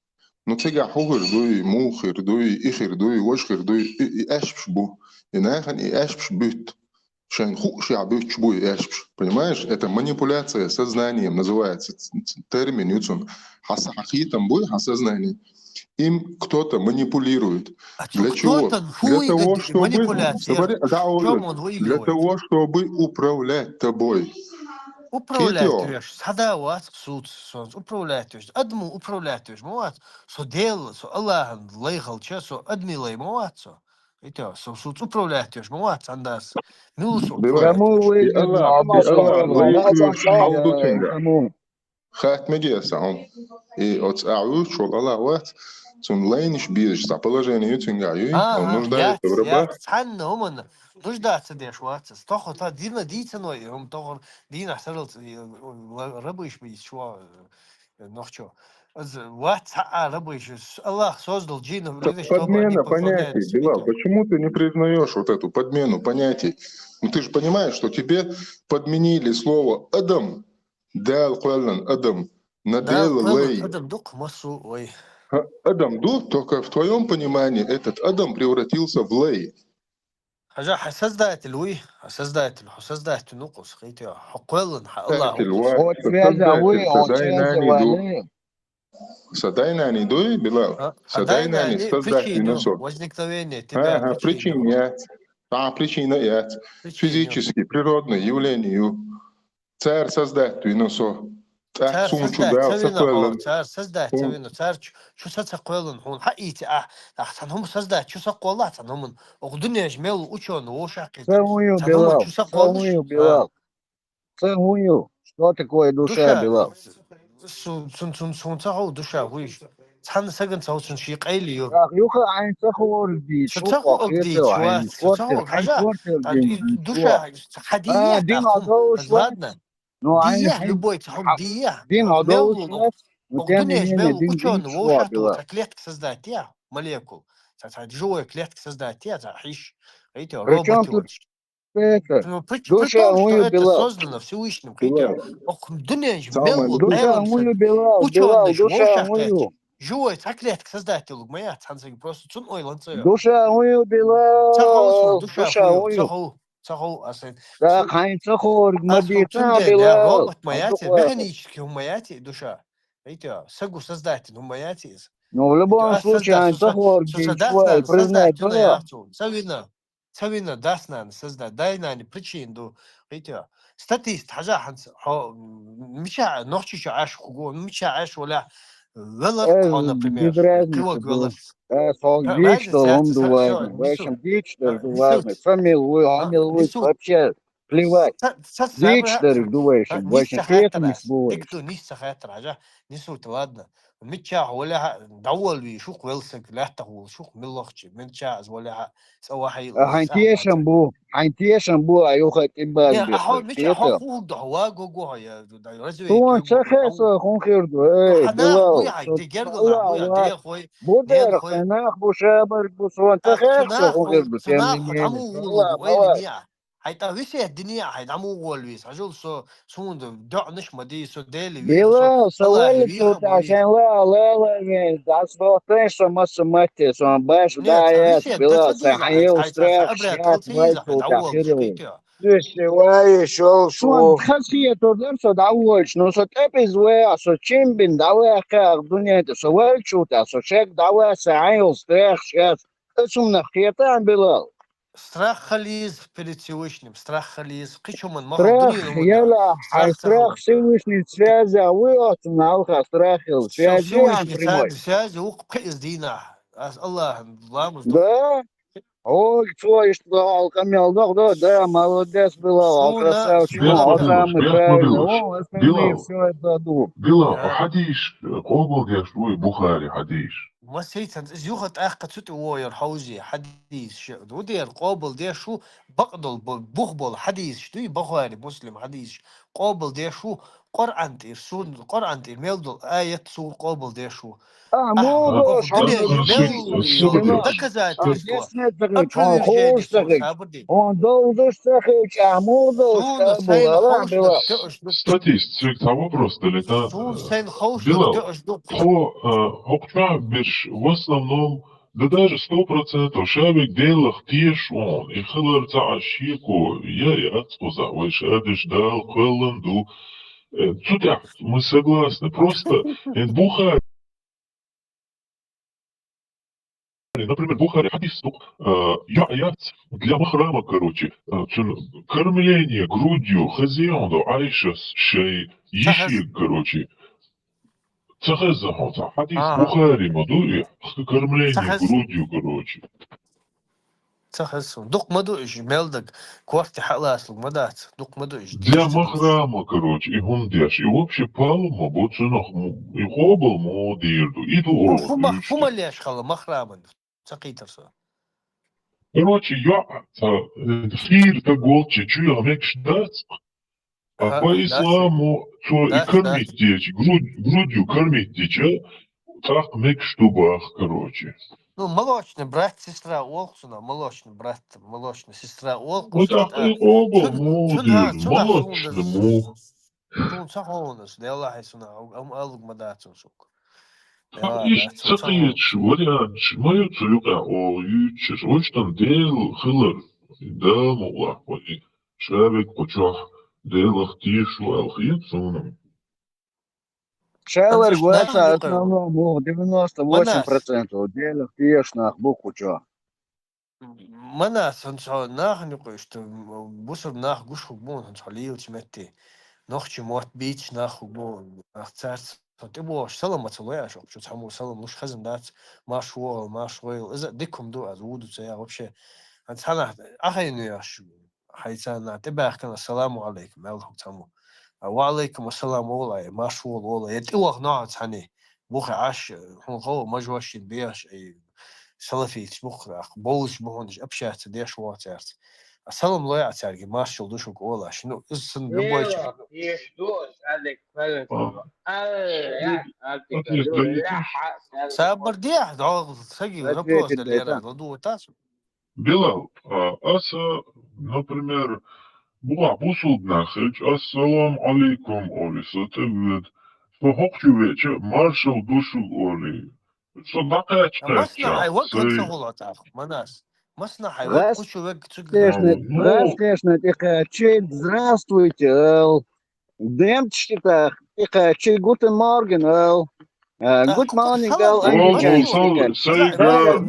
ну тега хогер дуй мухер дуй ихер дуй вошхер дуй и эшпш бу и нахан и эшпш бют шайн хуши абют чбу и эшпш понимаешь это манипуляция сознанием называется термин юцун хасахитам бу хасознание им кто-то манипулирует для чего для того чтобы для того чтобы управлять тобой Управляешь, сада вас суд сонс, управляешь, адму управляешь, муат, со дел, со Аллах, лейхал часо, адмилай муат, со. Это, со суд управляешь, муат, андас, милус кому управляешь. выгодно кому خاتمة سام от ау шол алават цун лейниш бирж за положение тюнгаю он нуждается в рыбах حن هم нуждаться деш ват, стохо та дина дицаной, هم тохор дина сарл рабыш бис шо нохчо. Вот рабыш, Аллах создал джинов, чтобы они подмена поклонялись. понятий, Билал, почему ты не признаешь вот эту подмену понятий? Ну ты же понимаешь, что тебе подменили слово «адам», «дал квалан адам», «надел лей». Адам дух массу, ой. Адам дух, только в твоем понимании этот адам превратился в лей. حاجة حسدت الوي حسدت نقص خيتي حقولا الله вот связывай вот связывали Садайнани дуй, Билал. Садайнани создать виносок. Возникновение тебя причина. Причина я. Физически, природное явлению. Царь создать виносок. царь создать царь царь شو ساتقولن هون حقيقي احسن هم создать شو سقولات هم الدنيا جمال وشون وشاقي самую هم Билал شو سقولش самую Билал самую что такое душа Билал سون تاعو دوشا ويش تحن سجن تاعو شي قايليو يوخا عين تخور دي شو شو تاخو قيته اقديت عين شو كورتر تاخو عين حاجة كورتر دين دوشا حدية دين تاخم عدو شوات ازادنا نو عين ديه حين любой تاخم ديه دين عدو ميلو شوات وتاني الدنيا نيني جمال دين وشون شوا وشاتو Билал клетка создать я молекул جوا клетка создать я حيش эти причем роботы тут вот это при душа том, что мою это Билал создано Всевышним, хотя الدنيا Самое جمال душа ايلون мою Билал ученый Билал же душа وشاقات мою جوا клетка создатель моя تحنسك просто تون ايلون صيا душа мою تخو Билал душа душа فيو мою تخو صخو أصلا ده خاين صخور أصلا مديتنا تندين يا بلال روبوت ماياتي مهنيش هم ياتي دوشا أيتها سجوا سزداتين هم ياتي Ну, в أيتها любом случае, سزدا они صخور سوسا дичвай, داسنا признать سزداتنا было. ياتو سوينا داسنا سزدا داينا بريتشين دو أيتها ستاتيست حاجة حنس مش نوحشي شو عاش خو مش عاش ولا غلط هو Без например разницы قوة было. غلط Сол дичь, разница что я он все дуварный. В несут общем, дичь, что несут дуварный. Фамилуют, несут вообще плевать. Дичь, سابر что дуварный. В общем, نيسا это не خاطر сбоишь. ديكتو نيسا خاطر حاجة نسوت ладно متشاع ولا دول بي شوك ويلسك لا تقول شوك ملوخش من شاز ولا سوى حي حينتيشن بو أيوخة تبال يا أحاول بيخلق. مش أحاول خوك ده هو جو يا رزوي تو كيو انسخيص خون خيردو اي حناخ بلال بويا سو دي جرجل الله بويا الله دي خوي دي بودر خوي خناخ بو شابر بو سو انسخيص خون خيردو تيم تناخ لينين دعمو ولو الله بويل مواد نيا هيتا ويسي الدنيا هيدعمو ولويس عجول سون دع نش مدي سو ديلي ويخ سو بلال الله سوالك ويخ شوت عشان بويخ لا مين داس بو تنسو مس ماتي سو باش نيت دايات ويسي بلال تتديزا سحيو هيتا ستراخ ابرا شات تلتيزا بايت شوت هيدعول اخيرو شكيتيا شوي شو شو شو تخسي تقدر سو دعوش نو سو تابيز ويا سو تشيمبن دعوة كاغ دنيا سو والشوتا سو شيك دعوة سحيو ستراخ شات اسم نخيطان بلال страх خليز перед страх خليز قيشو من مخ الدنيا Страх, لمنا يلا страх страх تاخو Всевышний связи, а вы от наука страхил, شو связи سويش прямой. نساد ساز وقيز دينا الله الله مصدق Да? Ой, что, что, алкамел, да, молодец был, красавчик, سونا он بيخ самый بيخ ما правильный, بيلوش он остальные بلال все это дадут. بلال حديش قوبل يا شوي بخاري حديش ما سيتن زيوخت اخ تسوت وير حوزي حديث شو ودير قابل دير شو بقدل بخبل حديث شتوي بخاري مسلم حديث قابل دير شو قرآن تير سون قرآن تير ميلدل آية سون قابل دير شو بخ Мудош, он الدنيا ميل سوديوش دكا ذات يسكو здесь нет таких, он أبشر جاني خوش سو таких, سابردي он должен таких, а мудош, سون как سين было, خوش لك было. دقش لك статистик того просто это سون سين خوش لك Билал, دقش لك Hokra беш в основном, да даже 100% шабик делах теш он, и хилар за ашику, я и отсказа, вы шадиш дал, квеланду, судя, мы согласны, просто Бухари, например, Бухари хадис, я аят для махрама, короче, кормление грудью хазиану, айша, шей, еши, короче, Цахазахал, حديث بخاري موضوع кормление سخز грудью, короче. سخز دق مدوش ميلدك كوارتي حلاس لك مدات دق مدوش Для ديش تدوش махрама, короче, и гундяш, и вообще палма, боцунах, и хобал модирду, и فما дуошиште. ليش خلا مخرامن سقيتر سو Короче, я хир таголче, чуя мекш дац, а по داس исламу, то и داس кормить дети, грудью кормить дича, так мекш тубах, короче. Ну, молочный брат, сестра Олксуна, молочный брат, молочная сестра Вот Олкус, так и оба модирду, شنها سوندا молочному. سون صحونس دي الله يسونا أم ألق مداتون سوك يا Ich داتون sage jetzt, صحونس вариант, мою целюка, о, ючиш, ось там дел, хилер, да, мула, ой, шавик, почах, делах, тишу, алхит, сонам. Шеллер أنزش ناخ говорится, يقيم основному 98% مناس делах тешнах букву чё. مناس هنسو ناخ نقوشت بوسب ناخ قوش خبون هنسو ليو تمتي نوخشي موت بيتش ناخ خبون ناخ تارت فتبوش سلام متلويا شو شو تحمو سلام مش خزن دات ما شوال ما شويل إذا ديكم دو أزودو تسيا وبشي أنت هلا أخي نياش حيتانا تباخ كان السلام عليكم ألهم تامو وعليكم السلام والله ما شوال والله يتوغ نوع تاني بوخي عاش هون غو مجوش بياش أي سلفي تبوخ بولش بهونش أبشات ديش واترت السلام لا يعترق ما شو دوشك والله شنو إسن نبويش يلا يشدوش هذيك فعلا А, يا هذيك ответ даете? سابر ديح دعوة سجي ربروز Ответит, да, دليرا это. ضدو تاسو Билал, аса, например, була бусулднахич, ассалам алейкум, оли, сатевет, фохокчу вече, маршал душу, оли. مسنا Содакачкача, هاي وقت сей, هنسه غلط أخ مناس مصنع Раз, يوقفوا وقت здравствуйте, Демчтах, guten Morgen, good morning, All, say salam,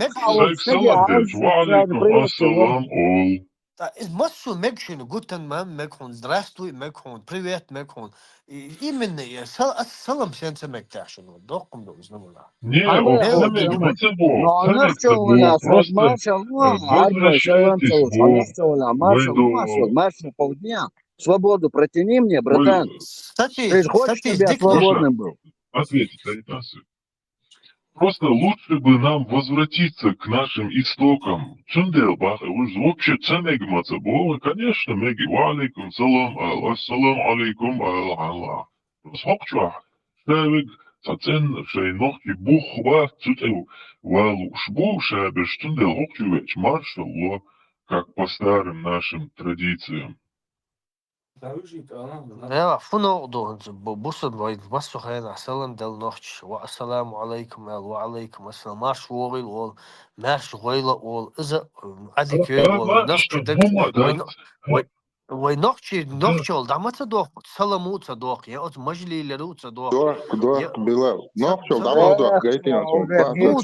wa alaikum assalam, all. Массу мекшин, гутен мам мекхон, здравствуй мекхон, привет мекхон. Именно я салам сенсе мекташин, докум до знамула. Не, Оксамек, просто возвращайтесь свободу протяни мне, братан. Ты же хочешь, чтобы я свободным был? Ответить, Просто лучше бы нам возвратиться к нашим истокам. Чунделбах, вообще цемегмаца было, конечно, меги, валейкум салам, ассалам алейкум, аллах. Схокчуах, штавик, цацен, шей нохти бухва, цутеу, валу шбу, шабеш, чундел, хокчувеч, маршалло, как по старым нашим традициям. Ja, فنو دو بوصل وايد بس خير سلام دل نوتش والسلام عليكم وعليكم السلام مارش وغيل وول مارش غيلا وول إذا عديك وول نفس دك وين نوتش وول دعمت دوق سلامو تصدوق يا أت مجلي لرو تصدوق دوق بلا نوتش دعمت دوق جايتين مو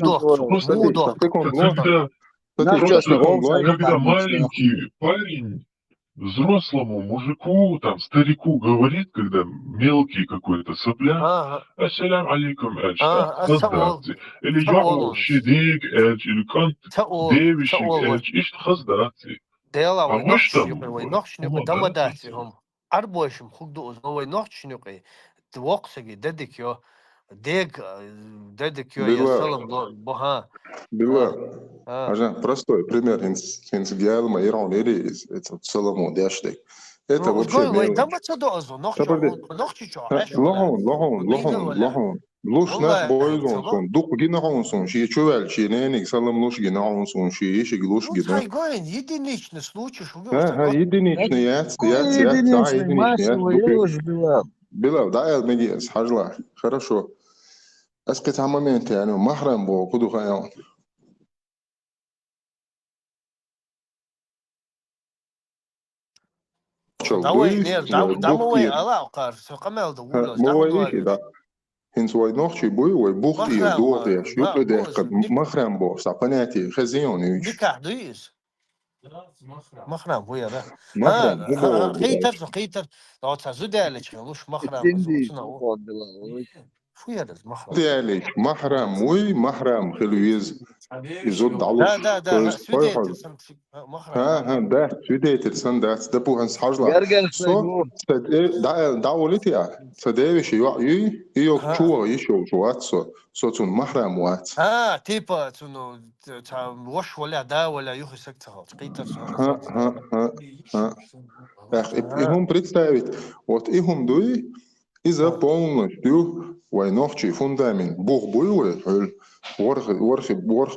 دوق Когда маленький парень взрослому мужику, там, старику говорит, когда мелкий какой-то сопляк, ассалям алейкум эльч, хаздати. Или яу щедик эльч, или кант девищик эльч, ишт хаздати. ديلا А вы ж там, وينوخش نقي دمداتهم أربعشم خدوز وينوخش نقي توقسقي ددك يو ديك ددك يو يا سلام بها بلا Ажан, простой пример, инцидиалма Иран Ирис, это целому дяштек. Это вообще лохун. Луш наш бойзон сон, дух гинахун сон, ши чувел, ши ненек салам луш гинахун сон, ши иши глуш гинах. Единичный случай, что единичный, единичный, Билал, да, Элмегиас, хажла, хорошо. Аспекта момента, я махрам бо, куду хаян. Дамовый алаукар, все камел да улос. Hins way nog chi boy way buchti door shupe de mahram bo sa panati khazion u nikah duis mahram boy ra mahram خيتر لو تزودالك خلوش mahram شو يا mahram ديالك mahram وي mahram خلويز يزود على ده سوديتر ها ده سوديتر سن ده بو هنس حاجلا سو دا ولتي فداوي يو شو يشو شوات سو تون محرم وات تيبا تونو وش ولا دا ولا يخي سكتها قيتر هم представить вот ихум дуи إذا полностью وينوخشي فوندامين بوخ بوي ورخ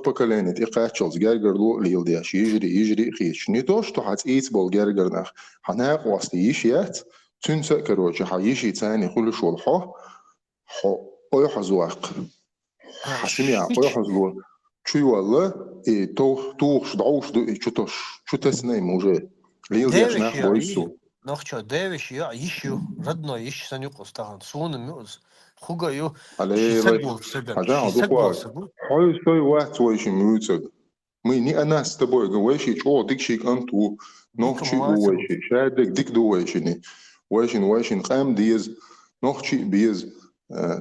بكلينت إقاتشلز جارجر لو ليل دياش يجري خيش نيتوش تو حت إيت بول جارجر نخ حناق واسطي يشيات تنسى كروجي حيشي تاني كل شو الحو أيح زواق حسميع أيح زواق شو والله إيه توخش دعوش دو شو تسني موجه ليل دياش نخ بويسو نخشى داوش يا يشيو ردنا يش سنيقص تهان سون ميوز خوجا يو حول شوي واحد ويش موتك مي أنا ستبوي جواشي شو ديك شيك أنتو نخشي جواشي شادك ديك دواشيني واشين قام ديز نخشي بيز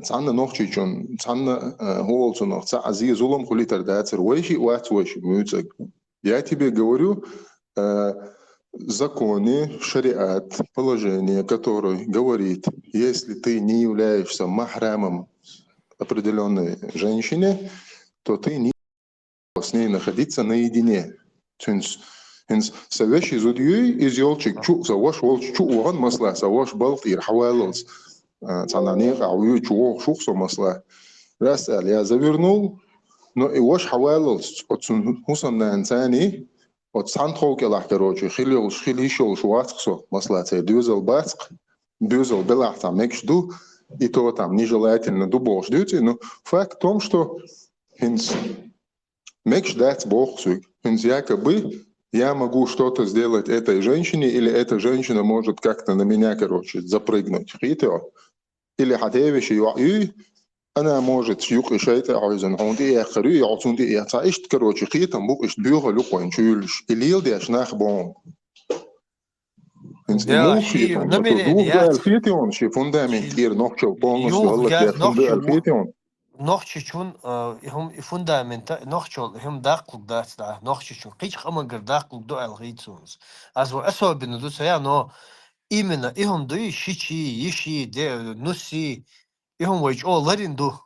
تعنا نخشي جون تعنا هو صنع تعزي ظلم كل تردات واشي واحد واشي موتك يأتي بيجوريو законы, шариат, положение, которое говорит, если ты не являешься махрамом определенной женщине, то ты не с ней находиться наедине. Совещи зудьей из елчик чу завош волч чу уган масла завош балтир хавалос цананех аую чу шухсо масла. Раз я завернул, но и вош хавалос от хусам на инсани от сантхол келах короче хилишол шуатсо маслаце дюзел баск дюзел белахта мекшду и то там нежелательно дубош дюти, но факт в том, что хинс мекш дать бог сук якобы я могу что-то сделать этой женщине, или эта женщина может как-то на меня, короче, запрыгнуть. Или حتى يوعي أنا может شيوخ شيء عايزن عندي آخري عطوندي إعطائشت كروتشي قيتم بوك إشت بيوغ لقوين شولش إليل دي أشناخ بون إنس Да, إمو și خيتم nu بتو mere دوغ ده niat الفيتيون شي فوندامنت și إير نوكشو بونس eu والله já ده فوند noch الفيتيون noch schon هم fundamenta noch schon هم daqluk da noch schon qich amagar daqluk do al ritsuns also особенно do я но именно им do шичи иши де нуси им вой о ларинду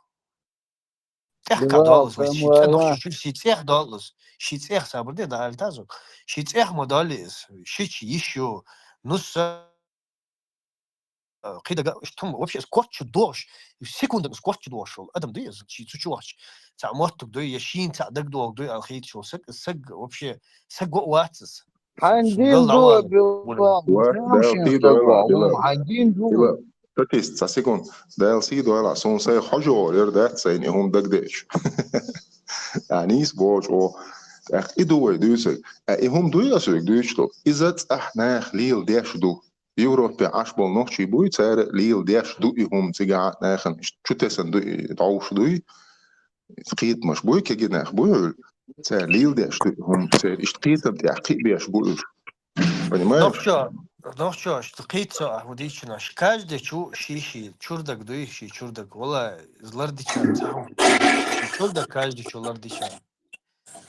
тех Билал, кадалс вой шит noch Самуэльма. schon шит тех далс шит тех сабрде да альтазу шит тех модалис шичи еще нуса قيدا اشتم вообще скотч دوش секунда скотч دوش ادم دي شي تشوش تاع موتك دو يشين تاع دق دو دو الخيت شو سق вообще سق واتس عندين قال دو عوال بالله ده مش سيدو يلا ينسقوا بلا هم عندين دو بلا تكيس سيكون ده سيدو يلا سون سي حجو ير ده سين هم دق ديش يعني سبوش او اخ ادو دوسك هم دو يسك دوشتو ازت احنا خليل ديش دو Европе аш бол ночи буй царе лил деш дуи хум цига нахан чутесен дуи дауш дуи قيت مش буй кеги нах буй царе лил деш дуи хум царе ишқитам ти ақи беш буй понимаешь? ну что قيتسا وديشنا каждый чу шиши чурдак дуи ши чурдак вала злардича цахам чурдак каждый чулардича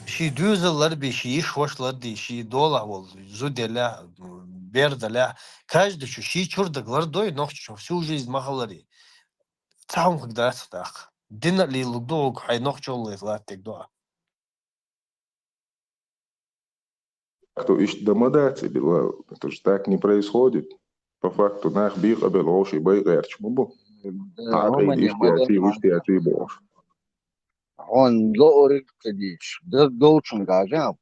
شي دوزلر بي شي شوشلر دي شي دولا вол зуделя бердаля каждый чу ши чурдаклар дой нох чу всю жизнь махалари цаум когда так дина ли лудог хай нох чоллы латик до Кто ищет домодать, это же так не происходит. По факту нах бих обелош и бей герч мубу. هم عقيد اللي مدى اشتياتي بوش. он дорог кадич должен гажам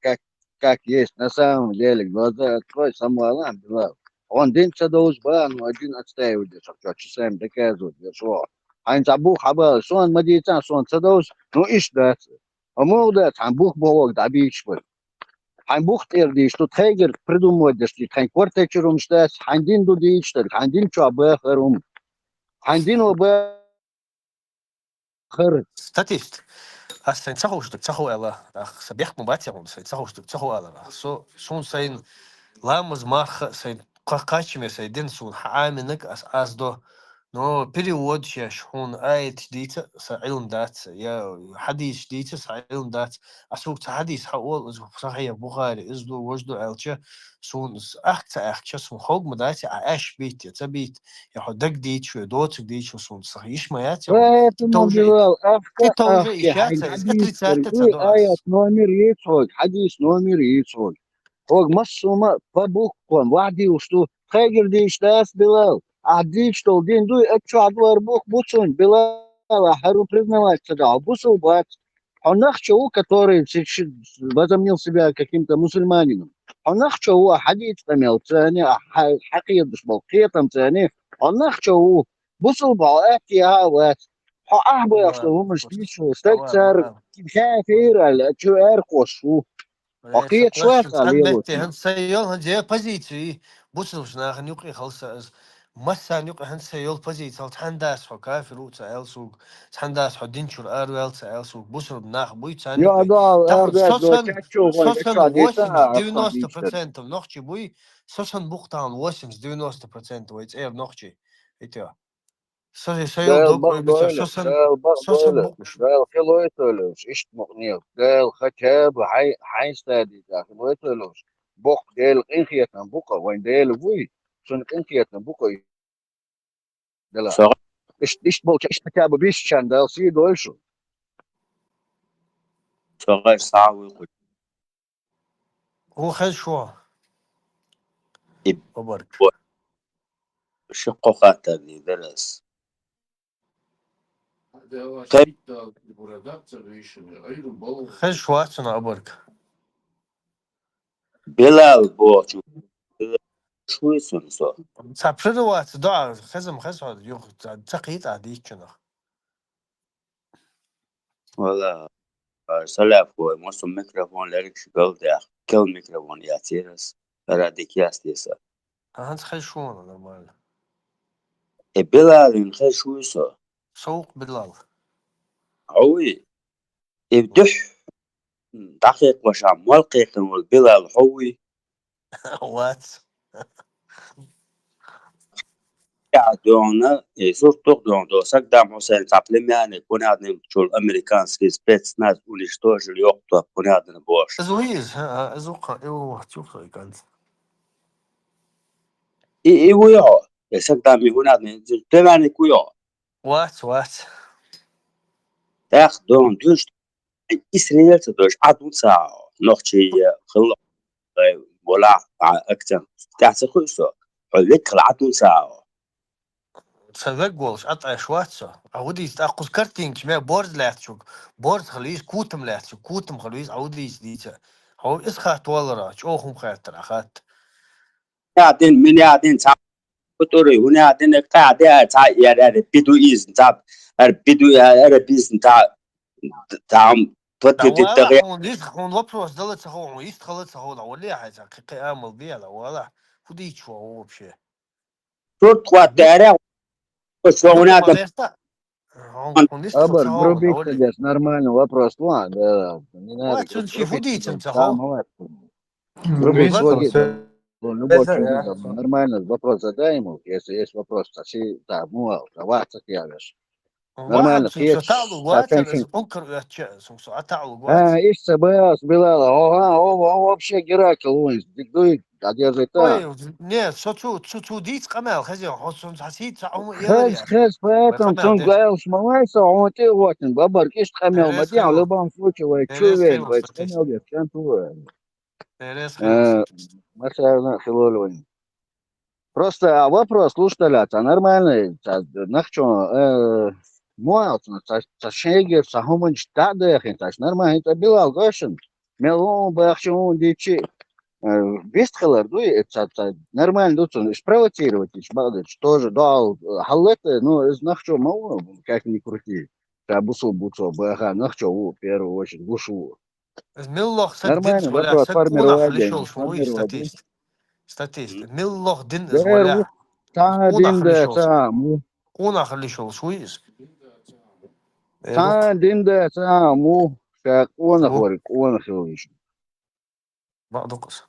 как есть на самом деле глаза открой Самуэлам Билал. Он день цадоус бан один отстаивает что часами доказывает что айн забух хабал сон мадица сон цадоус ну иш да а молда там бух бог да бичвы айн бух терди что тайгер придумывает что айн квартирум что айн дин ду дичтер айн дин чо бахарум айн дин оба хэр статист هسه تسخوشتك تسخو الله سبيح مباتهم تسخوشتك تسخو الله سون سين لامز مارخ سين قاقاشمي سيدين سون حامنك اس دو نو перевод شون آيت ديتا سعيلم دات يا حديث ديتا سعيلم دات أسوق حديث حول صحيح بخاري إزدو وجدو ألشة سون أخت سون خوج مداتي عاش بيت تبيت يا دق ديت شو دوت ديت شو سون صحيح ما ياتي поэтому Билал كنت توجه أحكي حين إشاعة حديث أتريسات ترقوي آية تدوس نومير يتسوق حديث نومير يتسوق هو مصومة فبوكم وعدي وشتو خير دي اشتاس Билал عدي شتو دين دوي اتشو عدوار بوك بوتسون Билал حرو признавать тогда бусул бат он нахчу который возомнил себя каким-то мусульманином он нахчу حديث تميل ثاني حقيقة بالقيتم ثاني он нахчу بصوا بقى وات أحبو والله يصلوا مش بيشو سواء استكثر معاه كافير على شو أرقصوا وقيت سقلاش شوات هن عليه متى هن سيول هن جاي بزيتي بوسلش ناخن يقي خلص مسان يقي هن سيول بزيت هل تحنداس حو كافر وتسأل سوق تحنداس حو دينشور أرويل تسأل سوق بوسل بناخ بوي تسان يا يقي دال تاخد أردت لو سوسن تشو غوي سوسن تشو ديتا واسمز أصلا بيشتر 90% نوخشي بوي سوسن بوختان واسمز 90% ويتس اير نوخشي ايتيا سيول قال دوك وي بيتر بغدويلك قال سوسن بغدويلك بوخش قال خلويتولوش إشت مغنيل قال ختاب حي ستادي خلويتولوش بوك ديل إنخيتنا بوكا وين ديل بوي سنك إنخيتنا بوكا دلا صغير إشت بوك إشت كتاب بيش شان دال سي دويشو صغير صعب هو خل شو يبقى وبرك شقه خاطرني درس طيب خل شو أنا أبرك بلال بوچو شوي سنسو سابشر وات دعاء خزم يوخ تقيت عديك كنا ولا Салявку, мосу микрофон лерик шгалдях. Кел микрофон я тирас. Ради кястиса. هانس خيشونه نورمال. بلال خشويسو. سوق بلال. عوي. يبدح. دقيق وشام والقيق والبلال حوي. وات. دونا صورتك دون دو سقدام حسين تعلم يعني كنا شو الامريكانسكي سبيتس ناس ونشتوش اليوقتو كنا بوش زويز ها ازوقا ايوه تشوف كانت. اي ويا سقدام هنا تماني كويا وات. تاخ دون دوش اسرائيل تدوش عدو ساعة نوختي خلق ولا اكتر تاعت خوشو حلك العدو ساعة صدق والله قطع شواتسو عودي تاخذ كارتينج ما بورد لاتشوك بورد خليس كوتم لاتشوك كوتم خليس عودي ديتا هو اسخات والله شوخم خاطر اخات قاعدين من قاعدين بطوري هنا قاعدين قاعدين تاع يعني بدويز تاع بدو عربيز تاع فترة ولا التغيير هون ليس هون وبروس دلت هون يستخلص هون ولا حاجه قيام بيلا ولا خديت شو هو بشي شورت خواتيري وشو دوك هنا ما غيرتا هون يستخلص Абар, هون врубить, ولا конечно, нормальный вопрос. Ладно, да, не надо وات شي врубить, فديت انت там, هو вот. Врубить, ولا сводить, любой человек, нормально вопрос задай ему, если есть вопрос, соси, да, ну, даваться явишь. واحد Нормально, سو печь, تعالوا واتر از сатеншин. انكر سو تعالوا وات Ишься, боялся, Белала, он вообще Геракл, он, диктует, одержит там. اوه نه سو دیت قمال خزي حسن حسيت هم يلرياش خز, поэтому, وقمال он ديش говорил, смывайся, он тебе вот, бабар, киш, хамел, تيريس мадья, в خيلو любом случае, вы تيريس чувен, خيلو вы ستاتيست хамел, без чем تيريس خيلو ستاتيست مثلا خلول. Просто вопрос слушателя, это нормальный, нахчо, муалцно, шеги, сахуманч, тадехин, нормально, это Билал Гошин, мелом, бахчон, дичи, бестхалар, дуй, это нормально, дуцун, спровоцировать, тоже дал, халеты, ну, из нахчо, мало, как ни крути, бусу, баха, нахчо, в первую очередь, бушу. ملوخ سك دينس Нормально, ولا вопрос, سك كونا формировать деньги, خليشول شوي формировать деньги. ستاتيست ملوخ دين از Дереву, ولا та, كونا динде, خليشول саму. كونا خليشول شوي از Та, динде, саму. Как он ايروق говорит, он خلوش. بعض قص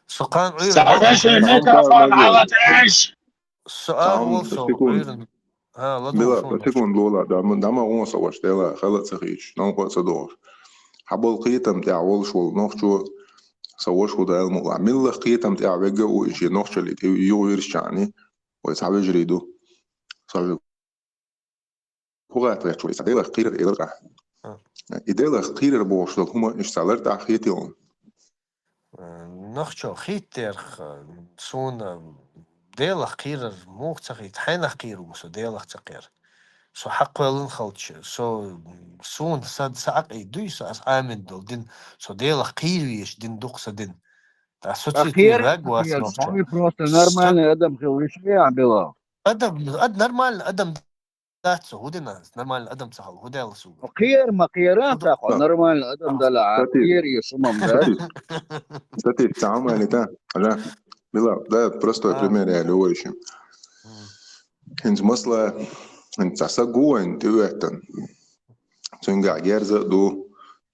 سقان عيرن ساعة أوخم خليش الميكروفون على تعيش. السؤال تعاون والسو تكون عيرن ها لا بلا دوشون تكون لولا دام غونسا واشتلا خلت سخيش نو قص دور حبل قيتم تاع ولشول نوخشو سوشو دا المعمل قيتم تاع بيجا ويجي نوخش اللي يو يرشاني ويصعب يجريدو صار هو غاتريت شوي سديلا قير إلغا إديلا قير بوشلو هما إشتغلت تاع خيتيون نخشو خيتر سون ديلخ قير موك تخيت حين قيرو سو ديلخ تقير سو حق ولن خلتش سو سون ساد ساق اي دوي ساس آمن دول دين سو ديلخ قيريش دين دوقسا دين تا سوتشي تي أخير راقوات أخير نخشو سامي просто нормальный Адам خلوش يا بلا. ادم نورمال ادم داتسو هو دينا نورمال ادم سهل هو ديل سو أخير ما خيران خدو تاخو نورمальный Adam دلع ستاتيف خير يسمم ده. ستاتيف تعاون يعني تا أنا بلا ده برستو بريمير يعني هو إيش هنز مثلا هنز سجوا هن تيوهتن تونجع جرزة دو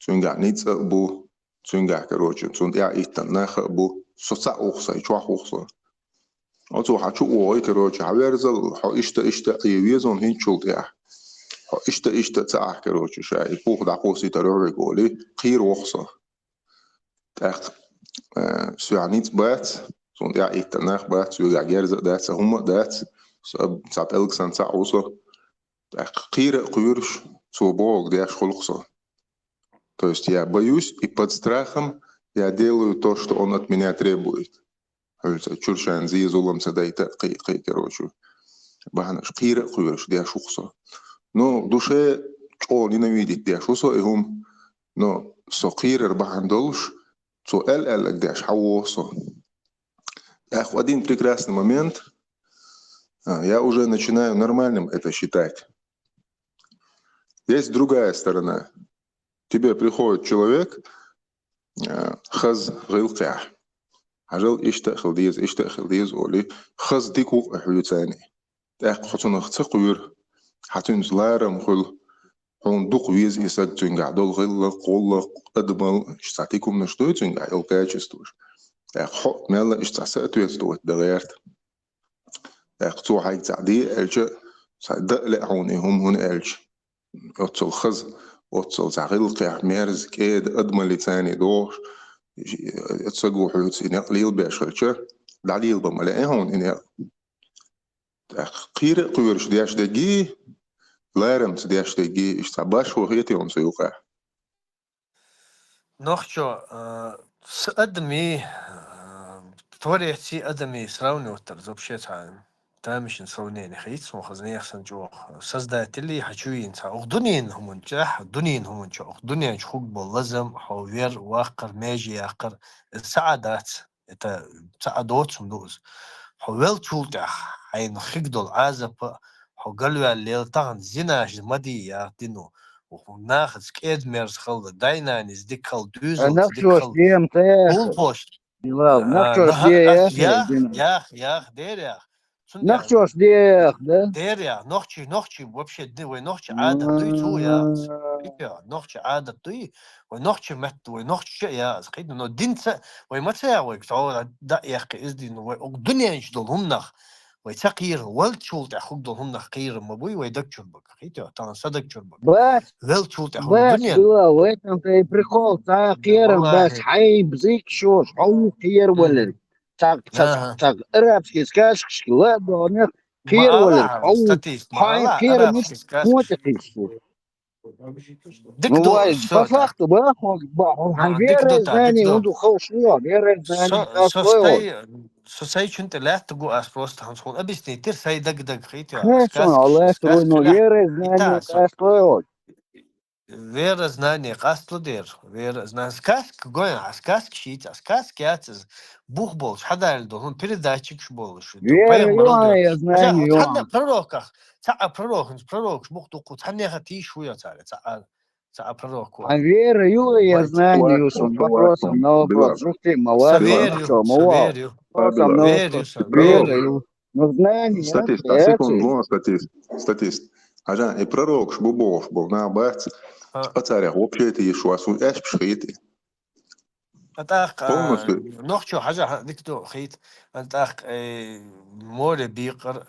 تونجع نيتسا بو تونجع كروتش تونجع إيتن نخ بو سوسا أوخسا يشوا أوخسا أتو حشو وعي كروتش عبيرزل حا إشتا يويزون هين شولت يا حا إشتا تاع كروتش شاي بوخ دعوسي تروري قولي خير أوخسا تاخ سوانيت بات تونجع إيتن نخ بات تونجع جرزة دات هما دات ساب إلكسان تاع أوسا خير قيرش سو бог дяш холксо. То есть я боюсь и под страхом я делаю то, что он от меня требует. Чуршан зи зулам садайта кай короче. Бахнаш кира куйрш дяш ухсо. Но в душе о ненавидит дяш усо и хум но со кирер бахандолш со эл дяш хауосо. Ах, в один прекрасный момент я уже начинаю нормальным это считать. Есть другая сторона. тебе приходит человек, خز غيل قاح عجل اشتاخل ديز أولي خز ديكو حيوتاني تاق خطون اختقوير حتون زلارم خل هون دوق ويز إساق تنقع دول غيل قول أدمال اشتعتيكم نشتوي تنقع يلقاش استوش تاق حق مالا اشتعسات ويستوت دغيرت تاق تو حاج تعدي ألجا صدق لا هوني هم هون ألج يوصل خز وصل تعغيل قاح ميرز كيد أدمال تاني دوش اتسقوا حوت إني قليل بأشغلش دعليل بملا هون إني قير قيرش دياش دقي لارم دياش دقي اشتعباش وغيتي هم سيوقع نوخشو أدمي توريتي أدمي سراوني وترزب شيء تامش نسونين خيت وخزني أحسن جو سزدات اللي حجوين تا أخدنين هم نجاح دنين هم نجاح دنيا شخوك باللزم حوير واقر ماجي آخر السعادات تا سعادات سمدوز حويل شولتح حين خيقدو العازب حقلوا الليل تغن زيناش مدي يا دينو وناخذ كيد ميرز خلد داينانيز ديكال دوزل نخشوش ديكال ديم تاخ بول بوشت بلال نخشوش ديخ يا دير يا نخشوش ديخ ده دير يا نوخشي вообще ونوخشي عادة دوي تو يا نوخشي عادة دوي ونوخشي مت ونوخشي يا قيد انه دينت ومتى ويكتو دا يا اخي ازدي الدنيا يشدول هم نخ ويتقير ولد شولت اخوك دول هم نخ قير مبوي ويدكشر بك قيد تان صدق بك بس ولد شولت اخوك بس الدنيا بلال وين انت بريكول تا قير بس حي بزيك شوش حو قير ولد تاق ارابسكي سكاشكش لا دونك قير ولد حو حي قير مش موتقيش هو بفاقته باخو حنفير زاني وندو خوشوا غير زاني قاصوي سوساي كنت لا تقو اسبوست هنسون ابيستي تير ساي دق خيت يا خاصون الله تروي نو غير زاني قاصوي Вера знание قاستو دير вера знание сказка гоя сказка шит сказка яцыз бух болш хадал дон передатчик болш غير يوان يا زاني حنا يوان пророках تاع пророк бух دوق تاني هتي شويه تاع пророк حنفير يا زاني يوسون вопрос на вопрос жукти Саверию но знание статист عشان البرورك شبوبوش بونا بات أتاريخ وبشيتي يشواسون إيش بشخيتي أتاق نوخشو حاجة ديكتو خيت أتاق موري بيقر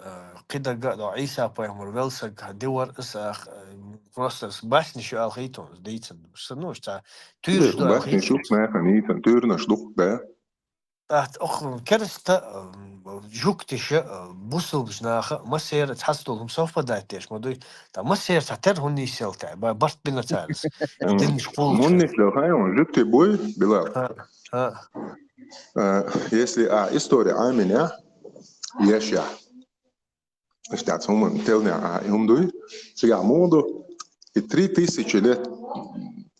قيدا قادو عيسى بايمور ويلسك دور إساق بروسترس باشني شو الخيتون ديتن بسنوش تا تيرش دو باشني شوف ما خنيتن تيرنش دوق ده تحت أخر كرستا جوكتش بوصل بجناخ ما سير تحسدوا لهم سوف بدايتش ما دوي تا ما سير تعتر هني سيل تاع برت بنا تالس دين شقول منك لو هاي جبت بوي بلال если история о меня يشع اشتعت هم تلنا هم دوي سيجا موندو и 3000 лет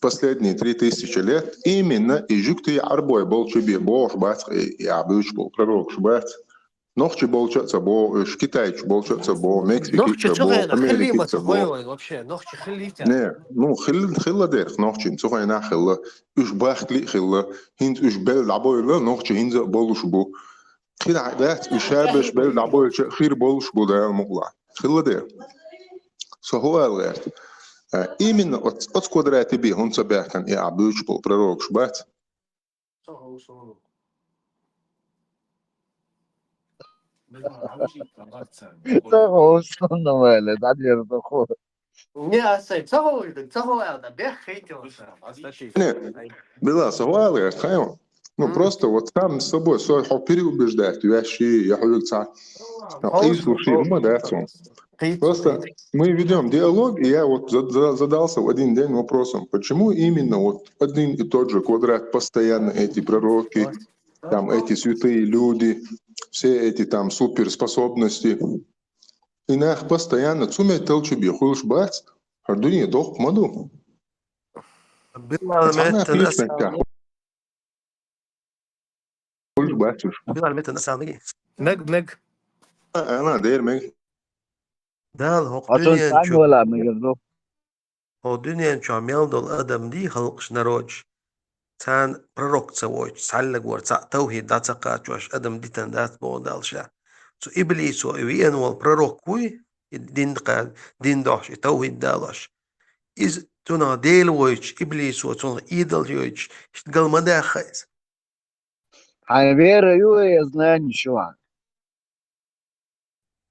последние 3000 лет именно Египте арбой был чуби бош бац и абуч был пророк шбац нохчи был чаться бо Китай был чаться бо Мексики бо Америка вообще нохчи خليته не ну خل دير نохчи سوغينا خل اش باختلي خل هند اش بل عبوي لا نохчи هند بولش بو خل عادات يشابش بل عبوي خير بولش بو ده المقلع خل دير سو غير именно от квадрата би он собяхан и абуч был пророк шбат تاخو شلون ولد عدير تاخو не асай تاخو это бехайте بلا سؤال يا خيو ну просто вот сам с собой свой переубеждать вещи я хочу сказать и слушай мы да просто мы ведем диалог, и я вот задался в один день вопросом, почему именно вот один и тот же квадрат постоянно эти пророки, там эти святые люди, все эти там суперспособности, и на их постоянно цуме телчуби хулш бац, хардуни дох маду. مج أنا داير مج ده هو عشان ثاني ولا مجرد هو الدنيا شو عم يلضل الأدم دي خلقش نروج تان برروك تسويج تعلق ورتع توحيد دا تقات وش أدم دي تندات بودال شا سو إبليس وإيان والبرروك وي دين قال دين دوش توحيد دالش إز تونا ديل ويج إبليس وتونا إيدل يوج اشتغل مداخيز Вера я знаю ничего.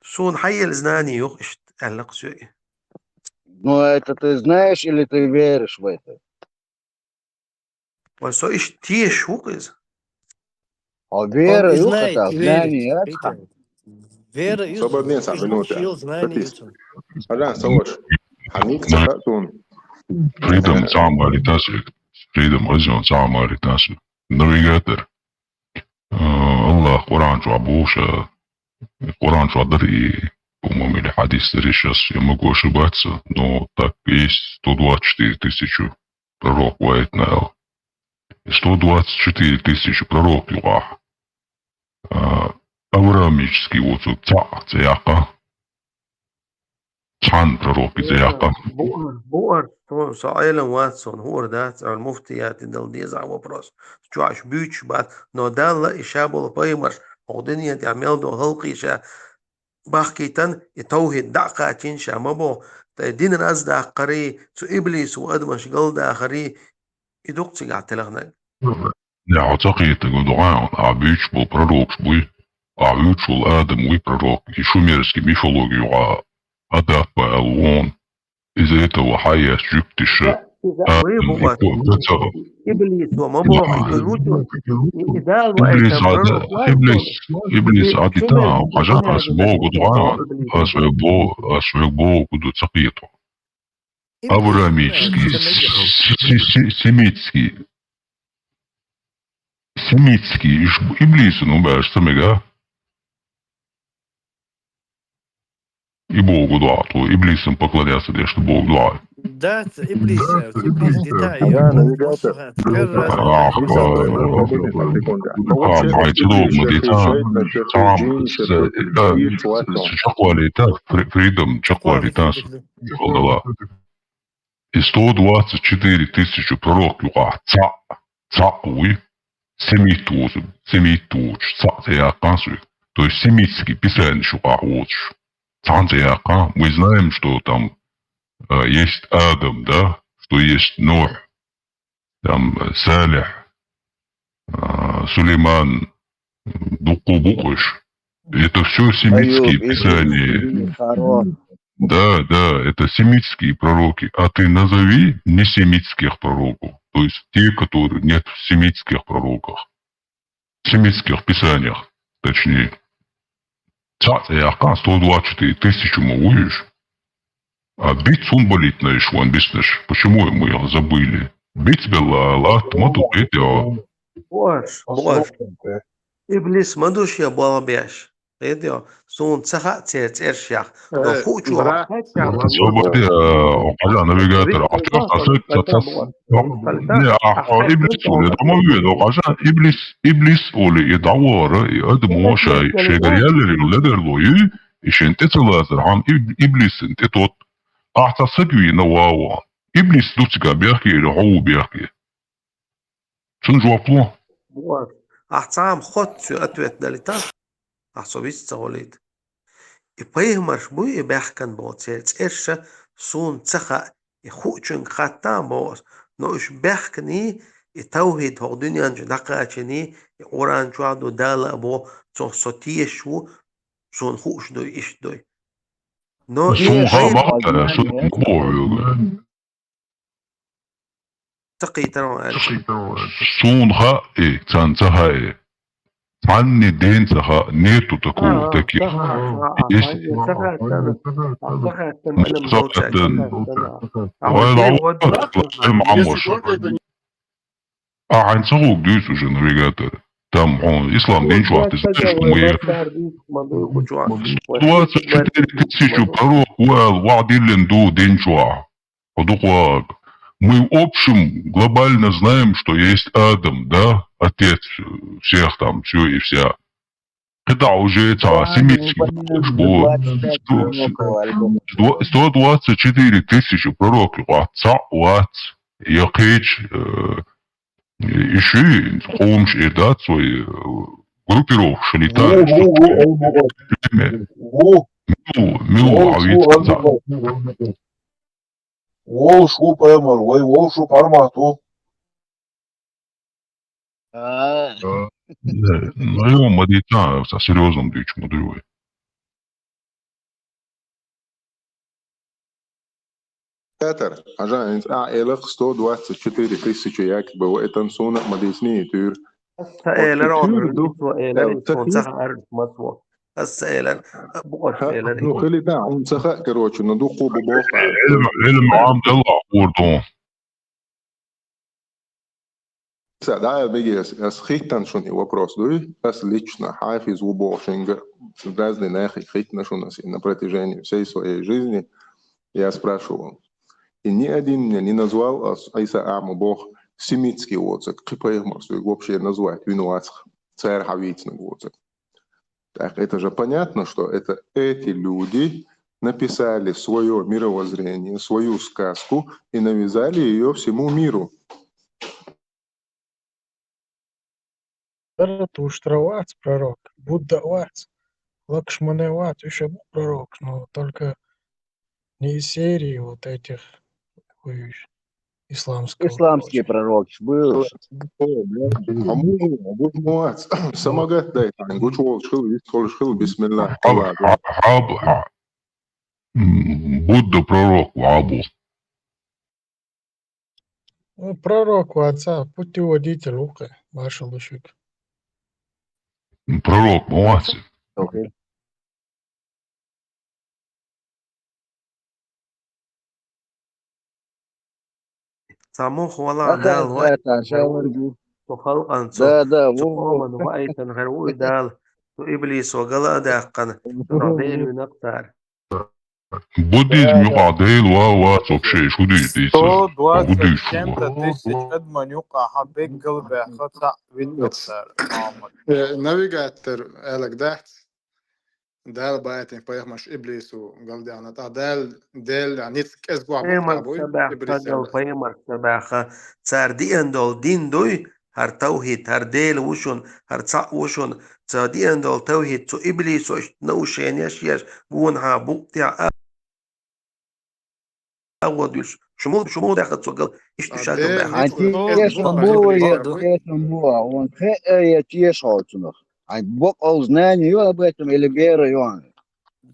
سون حي الزناني يوخ اشت علق سوي Ну, это ты знаешь или ты веришь в это? وسو إش تيش وقز А вера Он и юха знает, это и верит. знание. Видите? Вера и Свободные 9 минут. знание. Алан, Савош. Ханик цахатун. Freedom تعمل تاسك freedom أجمع تعمل تاسك navigator الله قرآن شو عبوشة قرآن شو عدري по-моему, или хадис сейчас, я могу ошибаться, но так есть 124 тысячи пророк Уайтнел. 124 тысячи пророк Юах. Авраамический вот Цяка. Цан пророк Цяка. بؤر سائل واتسون هو ذات المفتيات دل ديزع وبراس جواش بيوش بعد نو دال لا إشابه البايمر ودنيا تعمل دو هلقي شا باخكيتن يتوهد دعقاتين شا مبو دين راز دا قري سو إبليس وأدمش قل دا خري يدوق تيقع تلغنا أعتقد دعاء أبيش بو пророк بوي أبيش الآدم وي пророк يشوميرسكي мифологию أداب الون إذا этого حياة جبتش إبليس ومبو إبليس عدتا وقجاء أسبوع دعاء أسبوع قدو تقيته أبراميشكي سيميتسكي إبليس نباش سمجا и Богу дуа, то Иблисом поклоняться, что Бог дуа. Да, Иблис детали. Freedom, чаквалита, и 124 тысячи пророк юга, цакуи, семитуч, цакуи, то есть семитский писание шуга уч. Мы знаем, что там есть Адам, да, что есть Нух, там Салих, Сулейман, Дукубукыш. Это все семитские писания. Да, это семитские пророки. А ты назови несемитских пророков. То есть те, которые нет в семитских пророках. В семитских писаниях, точнее. 124 тысячи могуешь, а бить он болит на ишван беснешь. Почему мы их забыли? Бить бела, лат, мату это. Бош. Иблис мадуш я балабяш. Это сон цаха цершях. Но хочу. Свободе, оказа навигатор. Не, Иблис оли, домовые, оказа Иблис оли, и давара, и адмо шай, шегариалери, ледерлои, и шентец лазер, хан Иблис, انت тот. أحسن سجوي نواوا. Иблис دوتك بيحكي إلى هو بيحكي. شنو جوابلو؟ أحسام خد شو أتوت دلتا. أحسبيست سواليد. يبيهمش بو يبيحكن بوتسيت إرشة سون تخا يخوچن خاتام بوس نوش بيحكني يتوهيد هو دنيا دقاتني يقران جوادو دالا بو سون صوتيشو سون خوش دوي إش دوي نو سون غابة سون كوع تقي ترى سون غا إيه تانتها إيه عني دين تها نيتو تكو تكي عن سوق ديسو جو نافيغاتور там ислам день чуаты что мы 24 тысячи пророк вадилен до день чуа мы в общем глобально знаем, что есть Адам, да, отец всех там, все и вся. قطع وجيتها семитский вот 124 тысячи пророки ватса ват якич еще хомш идат свой группировку шалитали милу авит Волшу поймал, волшу формату. Ну его модита со серьезным дичь мудрёй. Петр, عشان إلخ 124 тысячи якобы وإتنسونا مديسني تور. السائل عمر سؤال تنصح عرض مطوع السائل بقول سائل نو خلي ده عن سخاء كروش ندو قوب بوقع علم عام الله وردون Да, беги, схитан шуни вопрос, дуй, аз лично хафиз убошинга, разные нахи хитна шунаси на протяжении всей своей жизни, я спрашивал. И ни один мне не назвал Айса Аму Бог семитский отзыв, кипаеморсу, вообще назвать винуацх, царь хавицный отзыв. Так, это же понятно, что это эти люди написали свое мировоззрение, свою сказку и навязали ее всему миру. Заратуштра вац пророк, Будда вац, Лакшмана вац, еще был пророк, но только не из серии вот этих исламского. Исламский пророк был. Самогат дай, гуч волшил, волшил, бисмилlah. Будда пророк Вабу. Пророк у отца, путеводитель уха, ваша лучик. Пророк молодцы. ساموخ والله دال وخلق أنسو من وقت غير دال وإبليس وقلا داقن رضيل ونقتار буддизм يقعدين вообще شو دي 127 тысяч أدمن يقع حبيك قلبي خطأ بالدكتور Навигатор Элек Дахт, Дал Байтин Паяхмаш Иблису Галдиана, Дел Ницк Эсбуа Бухабуй, Паяхмаш Сабаха, Царди Эндол Дин Дуй, هر توحید هر دل وشون هر صع وشون صادی اندال توحید تو ابلیس و نوشینیش یش بون ها بوقتیا اودش شمو داخل توقل ايش تشاهدوا بها он я тешался. А Бог знание об этом или вера Иоанна.